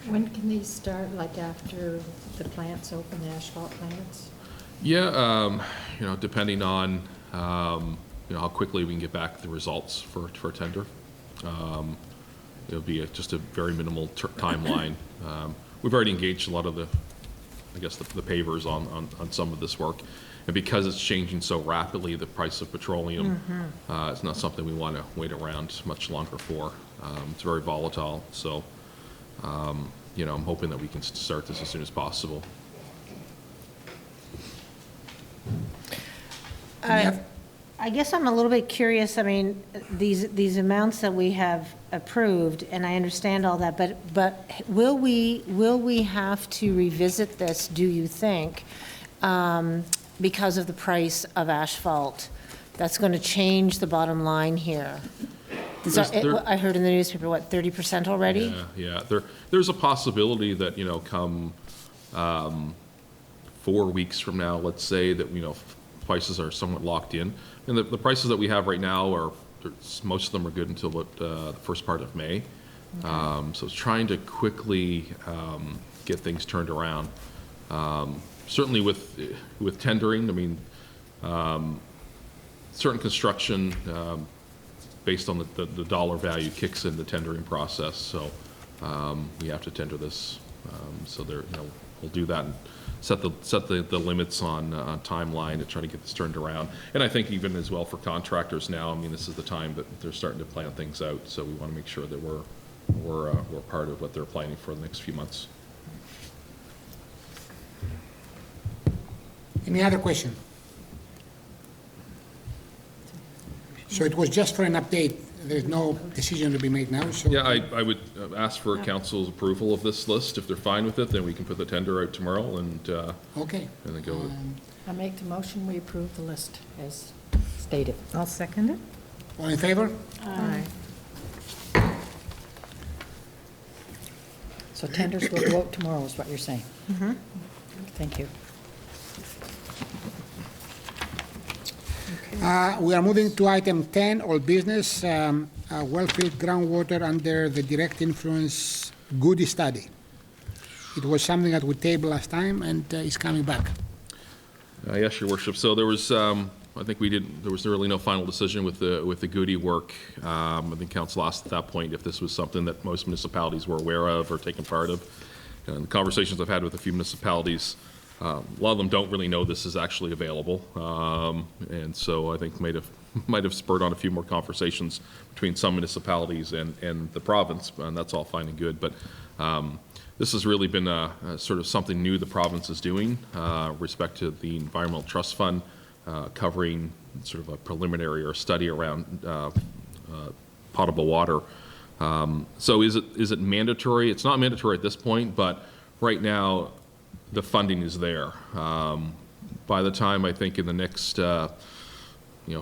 When can these start, like after the plants open, the asphalt plants? Yeah, depending on how quickly we can get back the results for tender. It'll be just a very minimal timeline. We've already engaged a lot of the pavers on some of this work. And because it's changing so rapidly, the price of petroleum, it's not something we want to wait around much longer for. It's very volatile, so, you know, I'm hoping that we can start this as soon as possible. I guess I'm a little bit curious, I mean, these amounts that we have approved, and I understand all that, but will we have to revisit this, do you think, because of the price of asphalt? That's going to change the bottom line here. I heard in the newspaper, what, 30% already? Yeah. There's a possibility that, you know, come 4 weeks from now, let's say, that, you know, prices are somewhat locked in. And the prices that we have right now are, most of them are good until the first part of May. Okay. So it's trying to quickly get things turned around. Certainly with tendering, I mean, certain construction, based on the dollar value, kicks in the tendering process. So we have to tender this. So there, you know, we'll do that and set the limits on timeline to try to get this turned around. And I think even as well for contractors now, I mean, this is the time that they're starting to plan things out. So we want to make sure that we're part of what they're planning for the next few months. Any other question? So it was just for an update. There's no decision to be made now, so. Yeah, I would ask for council's approval of this list. If they're fine with it, then we can put the tender out tomorrow and Okay. and then go. I make the motion, we approve the list as stated. I'll second it. All in favor? Aye. So tenders will go out tomorrow is what you're saying? Mm-hmm. Thank you. We are moving to item 10, all business, well-filled groundwater under the direct influence Goody study. It was something that we tabled last time and is coming back. Yes, Your Worship. So there was, I think there was really no final decision with the Goody work. I think council asked at that point if this was something that most municipalities were aware of or taken part of. And the conversations I've had with a few municipalities, a lot of them don't really know this is actually available, and so I think might have spurred on a few more conversations between some municipalities and the province, and that's all fine and good. But this has really been a sort of something new the province is doing respect to the Environmental Trust Fund, covering sort of a preliminary or study around potable water. So is it mandatory? It's not mandatory at this point, but right now, the funding is there. By the time, I think in the next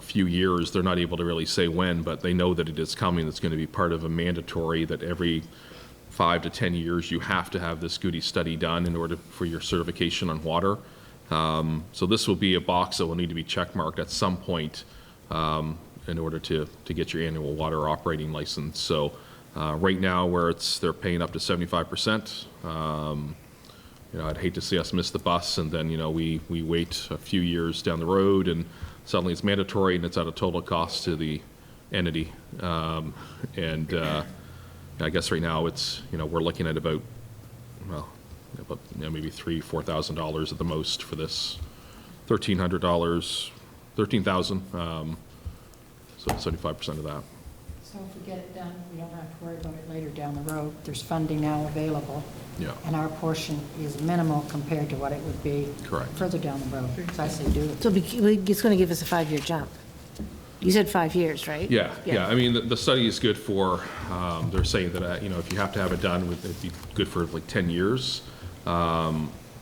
few years, they're not able to really say when, but they know that it is coming. It's going to be part of a mandatory that every 5 to 10 years you have to have this Goody study done in order for your certification on water. So this will be a box that will need to be checkmarked at some point in order to get your annual water operating license. So right now, where they're paying up to 75%. I'd hate to see us miss the bus, and then we wait a few years down the road, and suddenly it's mandatory, and it's at a total cost to the entity. I guess right now it's we're looking at about maybe $3,000-4,000 at the most for this, $1,300, $13,000. So 75% of that. So if we get it done, we don't have to worry about it later down the road. There's funding now available. Yeah. And our portion is minimal compared to what it would be Correct. further down the road. So I say do it. So it's going to give us a 5-year jump. You said 5 years, right? Yeah. I mean, the study is good for, they're saying that, if you have to have it done, it'd be good for like 10 years.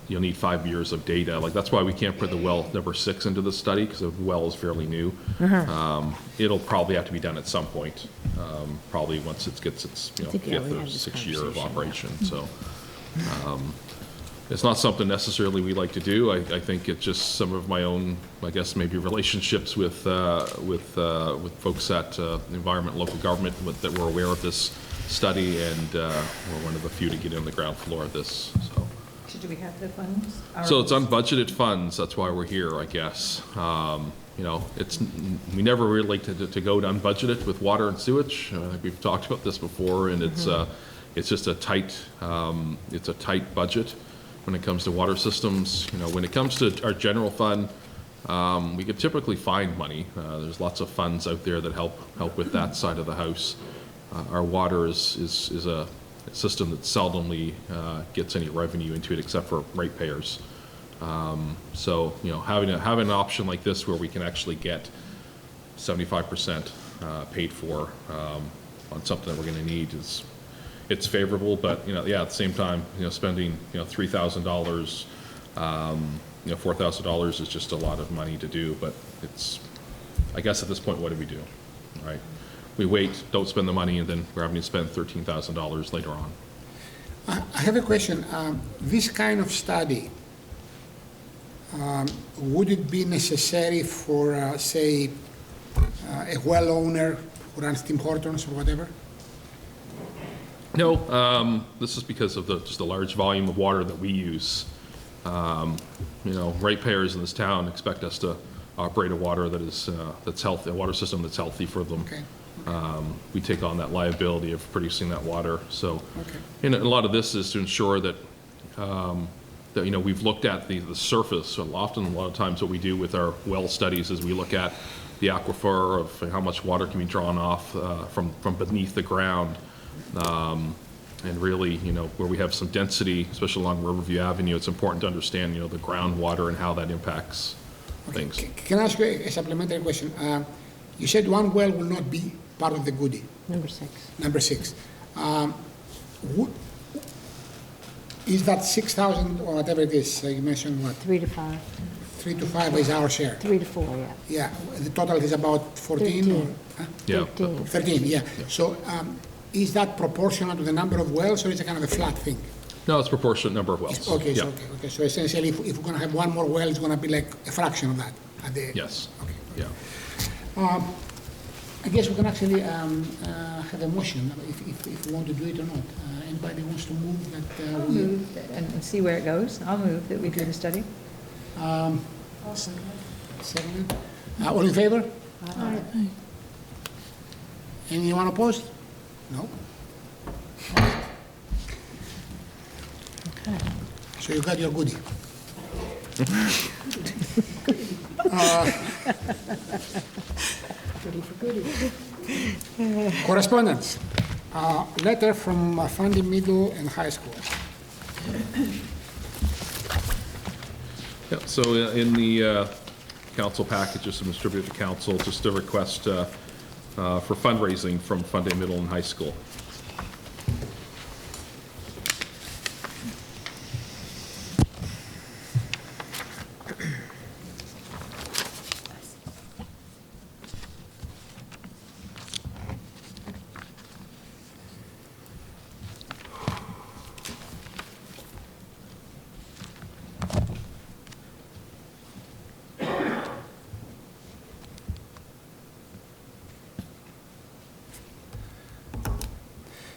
You'll need 5 years of data. Like, that's why we can't put the well number 6 into the study, because the well is fairly new. It'll probably have to be done at some point, probably once it gets its, fifth or sixth year of operation. So, it's not something necessarily we like to do. I think it's just some of my own, I guess, maybe relationships with folks at Environment Local Government that were aware of this study, and we're one of the few to get in the ground floor of this. So. Do we have the funds? So it's unbudgeted funds. That's why we're here, I guess. We never really like to go to unbudgeted with water and sewage. I think we've talked about this before, and it's just a tight budget when it comes to water systems. When it comes to our general fund, we could typically find money. There's lots of funds out there that help with that side of the house. Our water is a system that seldomly gets any revenue into it except for ratepayers. So, you know, having an option like this where we can actually get 75% paid for on something that we're going to need it's favorable. But, you know, yeah, at the same time, you know, spending, you know, $3,000, you know, $4,000 is just a lot of money to do. But it's, I guess at this point, what do we do, right? We wait, don't spend the money, and then we're having to spend $13,000 later on. I have a question. This kind of study, would it be necessary for, say, a well owner who runs Tim Hortons or whatever? No, this is because of just the large volume of water that we use. You know, ratepayers in this town expect us to operate a water that is that's healthy, a water system that's healthy for them. Okay. We take on that liability of producing that water. So, Okay. and a lot of this is to ensure that that, you know, we've looked at the surface. So often, a lot of times, what we do with our well studies is we look at the aquifer of how much water can be drawn off from beneath the ground. And really, you know, where we have some density, especially along Riverview Avenue, it's important to understand, you know, the groundwater and how that impacts things. Can I ask you a supplementary question? You said one well will not be part of the goodie, Number 6. number 6. Is that 6,000 or whatever it is? You mentioned what? 3 to 5. 3 to 5 is our share. 3 to 4, yeah. Yeah, the total is about 14 or? 13. Huh? Yeah. 13. 13, yeah. So is that proportional to the number of wells, or is it kind of a flat thing? No, it's proportionate number of wells. Okay, Yeah. so, okay. So essentially, if we're going to have one more well, it's going to be like a fraction of that at the... Yes. Okay. Yeah. I guess we can actually have a motion, if we want to do it or not. Anybody wants to move that? I'll move and see where it goes. I'll move that we do the study. Second. All in favor? Anyone opposed? No? Okay. So you got your goodie. Goody for goody. Correspondence. Letter from Fundy Middle and High School. Yeah, so in the council packages and distributed to council, just a request for fundraising from Fundy Middle and High School.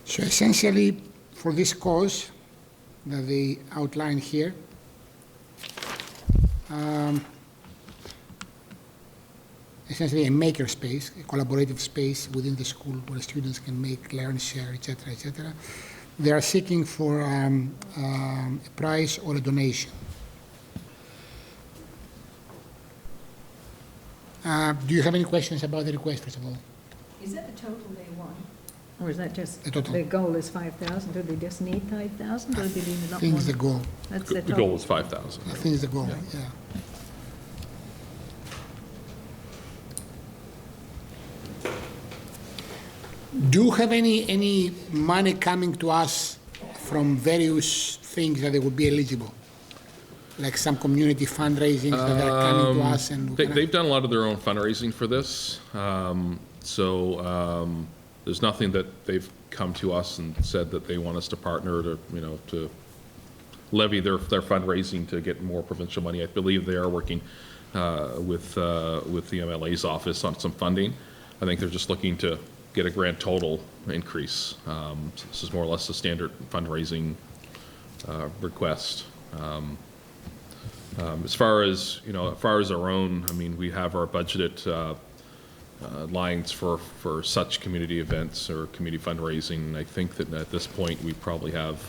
So essentially, for this cause that they outline here, essentially a maker space, a collaborative space within the school where students can make, learn, share, etc., etc. They are seeking for a prize or a donation. Do you have any questions about the request, first of all? Is that the total they want? Or is that just, The total. the goal is 5,000? Do they just need 5,000 or do they need a I lot think more? it's the goal. That's The the goal total. is 5,000. I think it's the goal, yeah. Do you have any money coming to us from various things that they would be eligible? Like some community fundraising that are coming to us and... They've done a lot of their own fundraising for this. There's nothing that they've come to us and said that they want us to partner to, you know, to levy their fundraising to get more provincial money. I believe they are working with the MLA's office on some funding. I think they're just looking to get a grand total increase. This is more or less a standard fundraising request. As far as, you know, as far as our own, I mean, we have our budgeted lines for such community events or community fundraising. I think that at this point, we probably have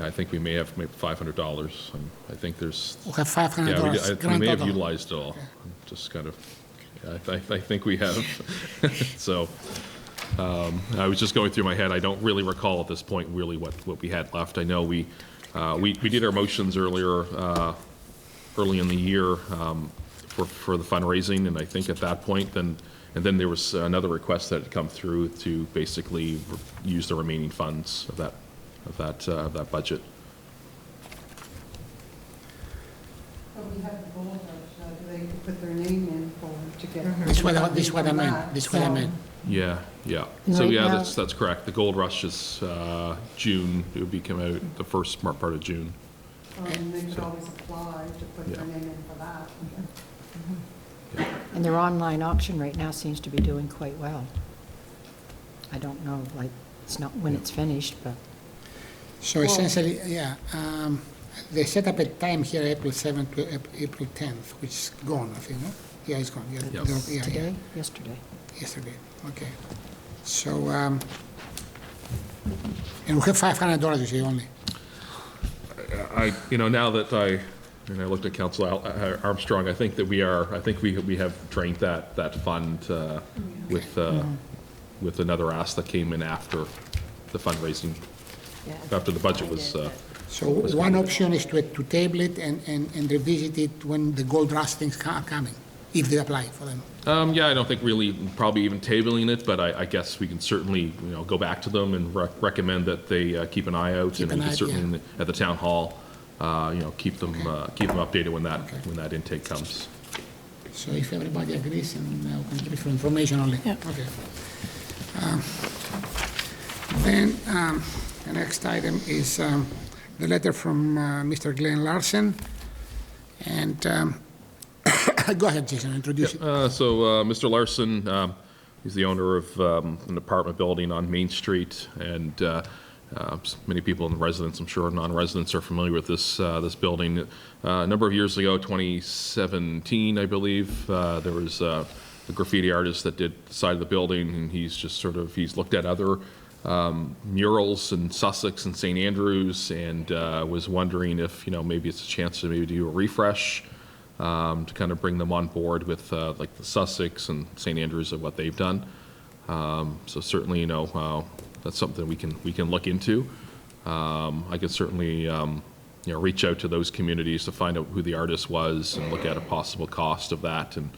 I think we may have maybe $500. I think there's, We have $500 we grand may have total. utilized it all. Just kind of, I think we have. So I was just going through my head. I don't really recall at this point really what we had left. I know we did our motions earlier, early in the year for the fundraising, and I think at that point, then there was another request that had come through to basically use the remaining funds of that budget. But we have the gold rush, they put their name in to get. This is what I meant, this is what I meant. Yeah. And So right yeah, now- that's correct. The gold rush is June. It would be come out the first part of June. They could always apply to put their name in for that. And their online auction right now seems to be doing quite well. I don't know, like, it's not when it's finished, but So essentially, yeah, they set up a time here, April 7th to April 10th, which is gone, I think, no? Yeah, it's gone, yeah. Yep. Yeah, today, yesterday. yesterday, okay. So, and we have $500, you say, only. Now that I looked at Council Armstrong, I think that we have drained that fund with another ask that came in after the fundraising, after the budget was. So one option is to table it and revisit it when the gold rush things are coming, if they apply for them. I don't think really probably even tabling it, but I guess we can certainly, go back to them and recommend that they keep an eye out. Keep And an we can eye, certainly at the town hall, keep them updated when that intake comes. So if everybody agrees, and we can keep it for information only. Yeah. Okay. Then the next item is the letter from Mr. Glenn Larson. And go ahead, Jason, introduce it. Mr. Larson, he's the owner of an apartment building on Main Street, and many people in the residents, I'm sure non-residents, are familiar with this building. A number of years ago, 2017, I believe, there was a graffiti artist that did the side of the building, and he's looked at other murals in Sussex and St. Andrews, and was wondering if maybe it's a chance to maybe do a refresh to kind of bring them on board with like the Sussex and St. Andrews of what they've done. So certainly that's something we can look into. I could certainly reach out to those communities to find out who the artist was and look at a possible cost of that, and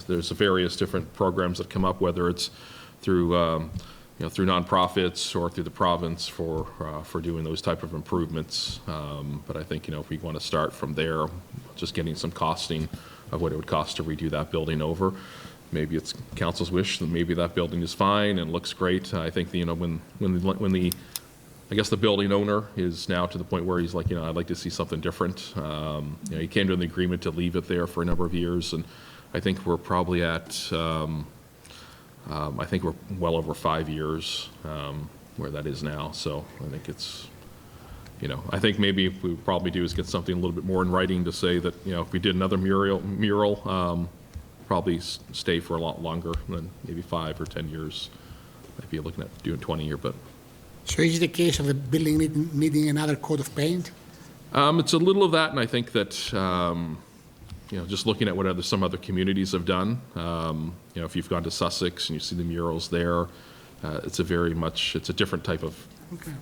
there's various different programs that come up, whether it's through through nonprofits or through the province for doing those type of improvements. But I think if we want to start from there, just getting some costing of what it would cost to redo that building over. Maybe it's council's wish that maybe that building is fine and looks great. I think when the building owner is now to the point where he's like, I'd like to see something different. He came to an agreement to leave it there for a number of years, and I think we're probably at. I think we're well over 5 years where that is now. So I think it's, I think maybe what we would probably do is get something a little bit more in writing to say that, if we did another mural, probably stay for a lot longer than maybe 5 or 10 years. Might be looking at doing 20 year, but. So is it the case of the building needing another coat of paint? It's a little of that, and I think that, just looking at what some other communities have done, if you've gone to Sussex and you see the murals there, it's a different type of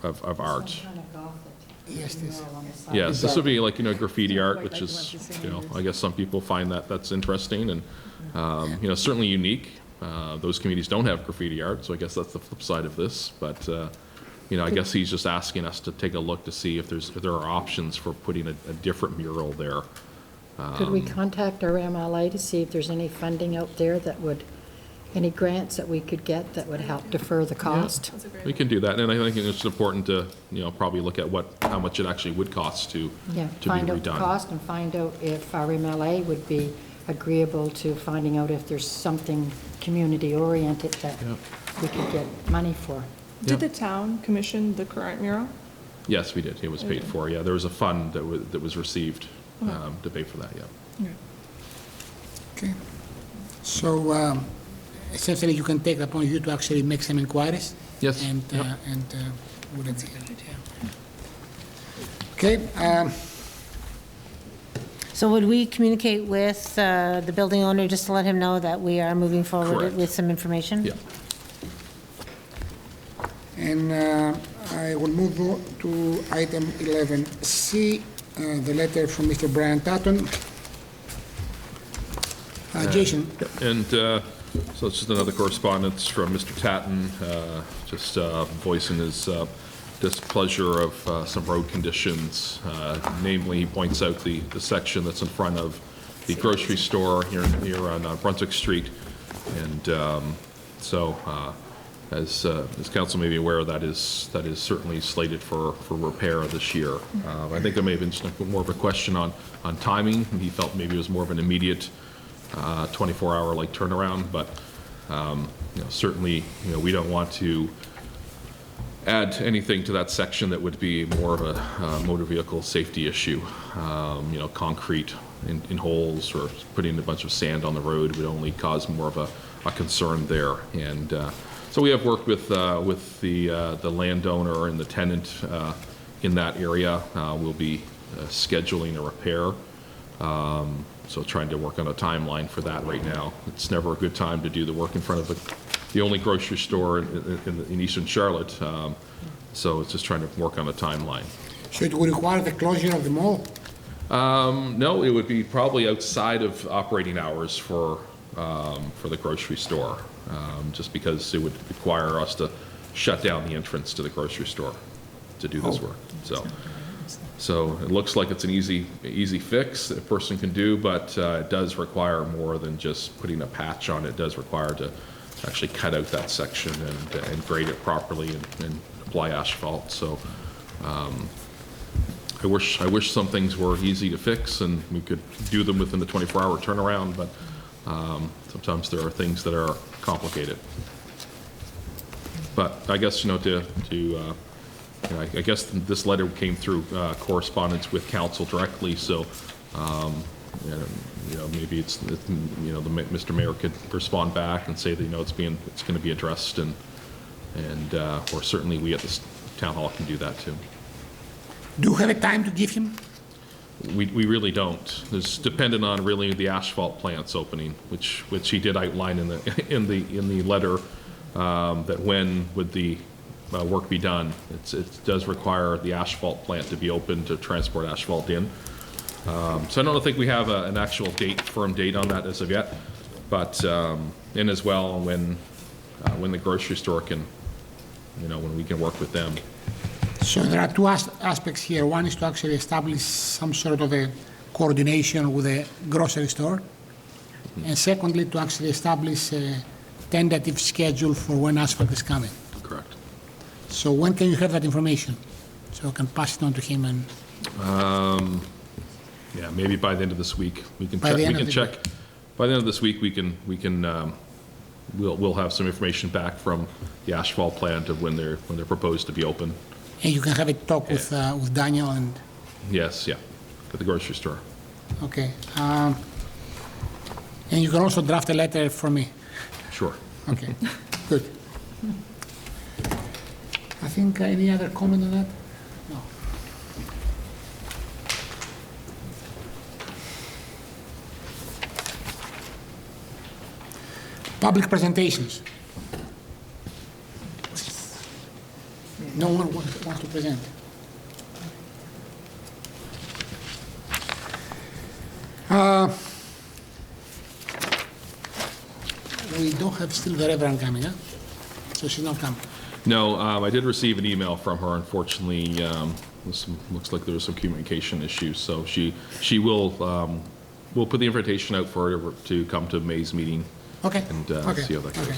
art. Some kind of Gothic Yes, this. mural on the side. Yes, this would be like, graffiti art, which is, I guess some people find that's interesting and, certainly unique. Those communities don't have graffiti art, so I guess that's the flip side of this. But, I guess he's just asking us to take a look to see if there are options for putting a different mural there. Could we contact our MLA to see if there's any funding out there any grants that we could get that would help defer the cost? That's a great We can do that, and I think it's important to, probably look at how much it actually would cost to Yeah, be find out the redone. cost and find out if our MLA would be agreeable to finding out if there's something community-oriented that we could get money for. Did the town commission the current mural? Yes, we did. It was paid for, yeah. There was a fund that was received to pay for that, yeah. Okay. So essentially, you can take it upon you to actually make some inquiries. Yes. And wouldn't hear it, yeah. Okay, So would we communicate with the building owner just to let him know that we are moving forward Correct. with some information? Yeah. and I will move to item 11C, the letter from Mr. Brian Tatton. Jason, And so it's just another correspondence from Mr. Tatton, just voicing his displeasure of some road conditions. Namely, he points out the section that's in front of the grocery store here on Brunswick Street. And so, as council may be aware, that is certainly slated for repair this year. I think there may have been just more of a question on timing. He felt maybe it was more of an immediate 24-hour like turnaround, but certainly we don't want to add anything to that section that would be more of a motor vehicle safety issue. Concrete in holes or putting a bunch of sand on the road would only cause more of a concern there. And so we have worked with the landowner and the tenant in that area. We'll be scheduling a repair. So trying to work on a timeline for that right now. It's never a good time to do the work in front of the only grocery store in Eastern Charlotte. So it's just trying to work on a timeline. so it will require the closure of the mall? No, it would be probably outside of operating hours for the grocery store, just because it would require us to shut down the entrance to the grocery store to do this work. So it looks like it's an easy fix that a person can do, but it does require more than just putting a patch on it. It does require to actually cut out that section and grade it properly and apply asphalt. So I wish some things were easy to fix and we could do them within the 24-hour turnaround, but sometimes there are things that are complicated. But I guess, I guess this letter came through correspondence with council directly, so maybe it's Mr. Mayor could respond back and say that it's going to be addressed, and or certainly we at the town hall can do that too. Do you have a time to give him? We really don't. It's dependent on really the asphalt plant's opening, which he did outline in the letter, that when would the work be done. It does require the asphalt plant to be open to transport asphalt in. So I don't think we have an actual firm date on that as of yet, but and as well when the grocery store can, when we can work with them. So there are two aspects here. One is to actually establish some sort of a coordination with the grocery store, and secondly to actually establish a tentative schedule for when asphalt is coming. Correct. So when can you have that information? So I can pass it on to him and... Yeah, maybe by the end of this week we can By check. the end We of can the check. By the end of this week we'll have some information back from the asphalt plant of when they're proposed to be open. And you can have a talk with Daniel and... Yes, yeah, at the grocery store. Okay. And you can also draft a letter for me. Sure. Okay, good. I think any other comment on that? No. Public presentations. No one wants to present. We don't have still the Reverend coming, huh? So she's not coming. No, I did receive an email from her. Unfortunately, looks like there was some communication issues. So she will we'll put the invitation out for her to come to May's meeting Okay. and Okay. see how that Okay.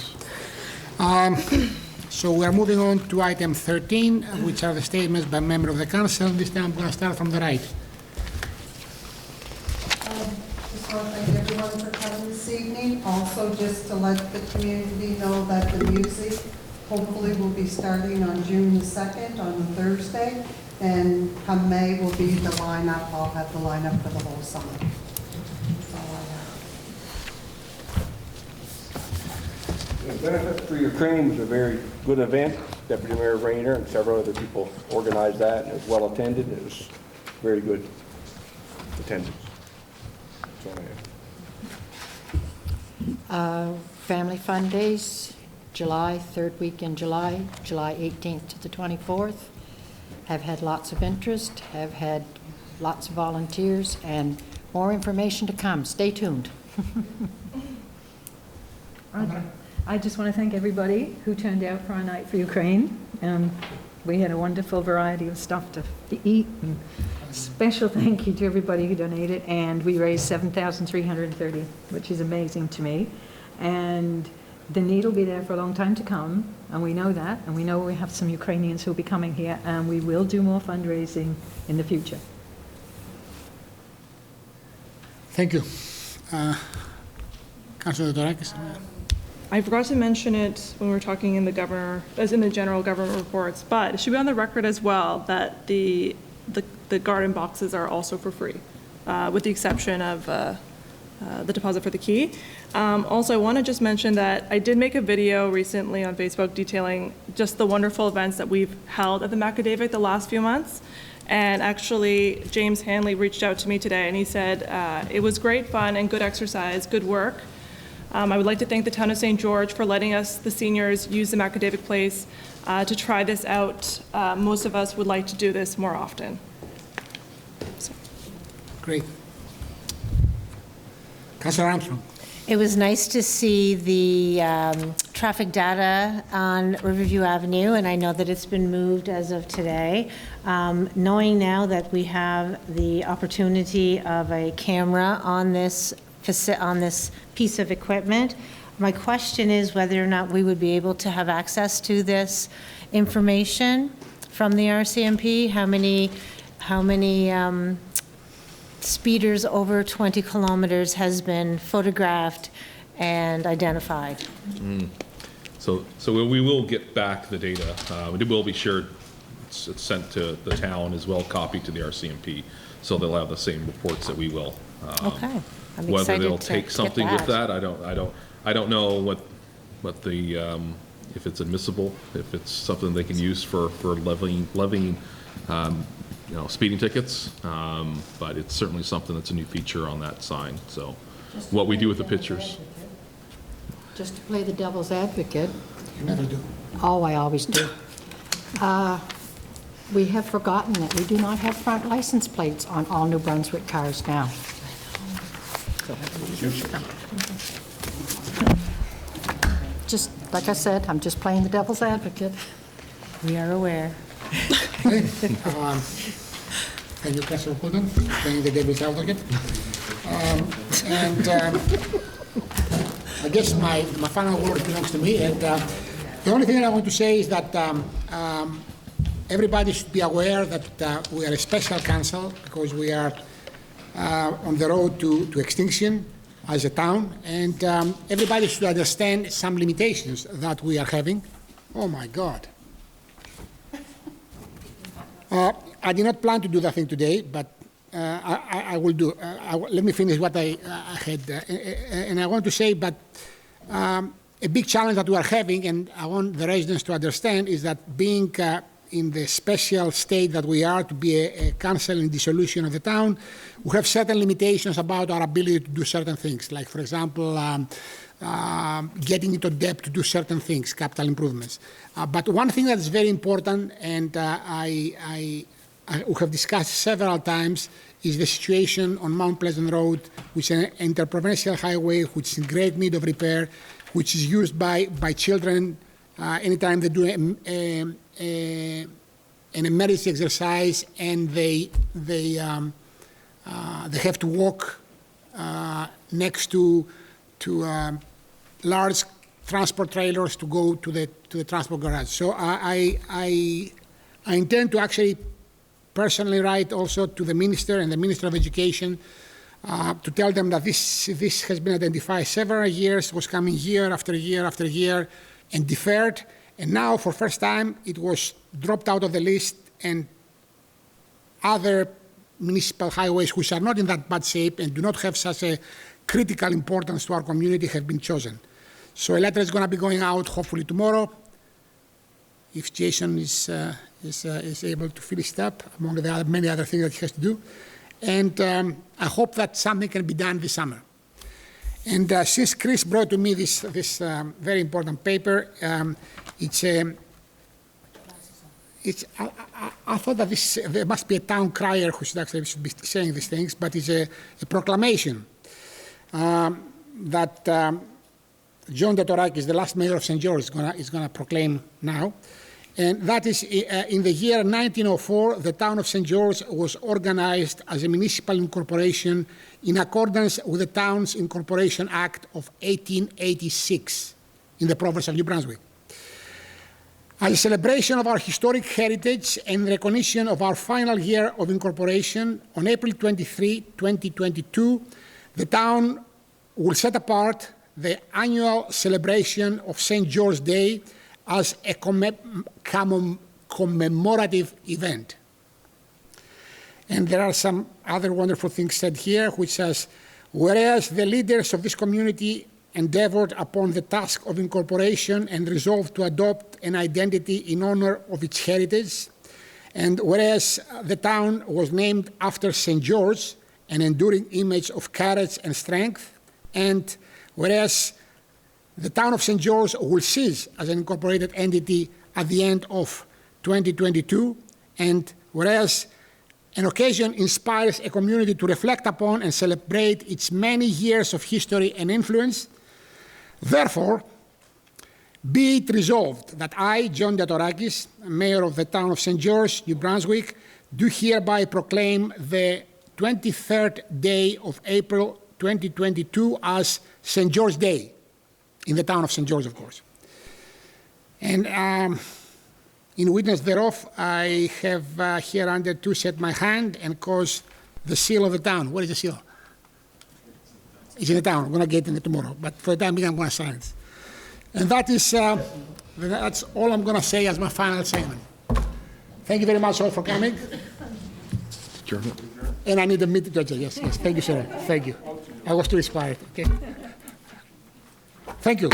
goes. So we are moving on to item 13, which are the statements by member of the council. This time I'm going to start from the right. Just want to thank everyone for coming this evening. Also, just to let the community know that the music hopefully will be starting on June the 2nd, on a Thursday. And come May will be the lineup. I'll have the lineup for the whole summer. That's all I have. Benefits for Ukraine was a very good event. Deputy Mayor Rayner and several other people organized that, and it was well attended. It was very good attendance. That's all I have. Family Fun Days, July, third week in July, July 18th to the 24th. Have had lots of interest, have had lots of volunteers, and more information to come. Stay tuned. I just want to thank everybody who turned out for our Night for Ukraine. We had a wonderful variety of stuff to eat. And special thank you to everybody who donated. And we raised $7,330, which is amazing to me. And the need will be there for a long time to come, and we know that. And we know we have some Ukrainians who will be coming here, and we will do more fundraising in the future. Thank you. Councilor Dorakis. I forgot to mention it when we were talking in the general government reports, but it should be on the record as well that the garden boxes are also for free, with the exception of the deposit for the key. Also, I want to just mention that I did make a video recently on Facebook detailing just the wonderful events that we've held at the Macadavic the last few months. And actually, James Hanley reached out to me today, and he said it was great fun and good exercise, good work. I would like to thank the town of St. George for letting us, the seniors, use the Macadavic Place to try this out. Most of us would like to do this more often. So. Great. Councilor Armstrong. It was nice to see the traffic data on Riverview Avenue, and I know that it's been moved as of today. Knowing now that we have the opportunity of a camera on this piece of equipment, my question is whether or not we would be able to have access to this information from the RCMP. How many speeders over 20 kilometers has been photographed and identified? So we will get back the data. It will be shared. It's sent to the town as well, copied to the RCMP, so they'll have the same reports that we will. Okay. I'm Whether excited they'll to take get something with that. that, I don't know what the if it's admissible, if it's something they can use for levying speeding tickets, but it's certainly something that's a new feature on that sign. So what we do with the pictures. Just to play the devil's advocate. You never do. Oh, I always do. We have forgotten that we do not have front license plates on all New Brunswick cars now. Just, like I said, I'm just playing the devil's advocate. We are aware. Okay. Thank you, Councilor Pullman, playing the devil's advocate. I guess my final word belongs to me. And the only thing I want to say is that everybody should be aware that we are a special council because we are on the road to extinction as a town, and everybody should understand some limitations that we are having. Oh my God. I did not plan to do that thing today, but I will do. Let me finish what I had. And I want to say, but a big challenge that we are having, and I want the residents to understand, is that being in the special state that we are, to be a council in dissolution of the town, we have certain limitations about our ability to do certain things, like, for example, getting into debt to do certain things, capital improvements. But one thing that is very important, and we have discussed several times, is the situation on Mount Pleasant Road, which is an interprovincial highway, which is in great need of repair, which is used by children anytime they do an emergency exercise, and they have to walk next to large transport trailers to go to the transport garage. So I intend to actually personally write also to the minister and the Minister of Education to tell them that this has been identified several years, was coming year after year after year, and deferred. And now, for first time, it was dropped out of the list, and other municipal highways which are not in that bad shape and do not have such a critical importance to our community have been chosen. So a letter is going to be going out hopefully tomorrow, if Jason is able to fill it up, among the many other things that he has to do. And I hope that something can be done this summer. And since Chris brought to me this very important paper, I thought that there must be a town crier who should be saying these things, but it's a proclamation that John Datorakis, the last mayor of St. George, is going to proclaim now. And that is, in the year 1904, the town of St. George was organized as a municipal incorporation in accordance with the Towns Incorporation Act of 1886 in the province of New Brunswick. As a celebration of our historic heritage and recognition of our final year of incorporation, on April 23, 2022, the town will set apart the annual celebration of St. George Day as a commemorative event. And there are some other wonderful things said here, which says, whereas the leaders of this community endeavored upon the task of incorporation and resolved to adopt an identity in honor of its heritage, and whereas the town was named after St. George, an enduring image of courage and strength, and whereas the town of St. George will cease as an incorporated entity at the end of 2022, and whereas an occasion inspires a community to reflect upon and celebrate its many years of history and influence, therefore, be it resolved that I, John Datorakis, Mayor of the town of St. George, New Brunswick, do hereby proclaim the 23rd day of April 2022 as St. George Day, in the town of St. George, of course. And in witness thereof, I have hereunder to set my hand and cause the seal of the town. What is the seal? It's in the town. I'm going to get in it tomorrow. But for the time being, I'm going to sign it. And that is, that's all I'm going to say as my final statement. Thank you very much all for coming. And I need a meeting to adjourn. Yes. Thank you, sir. Thank you. I was too inspired. Okay. Thank you.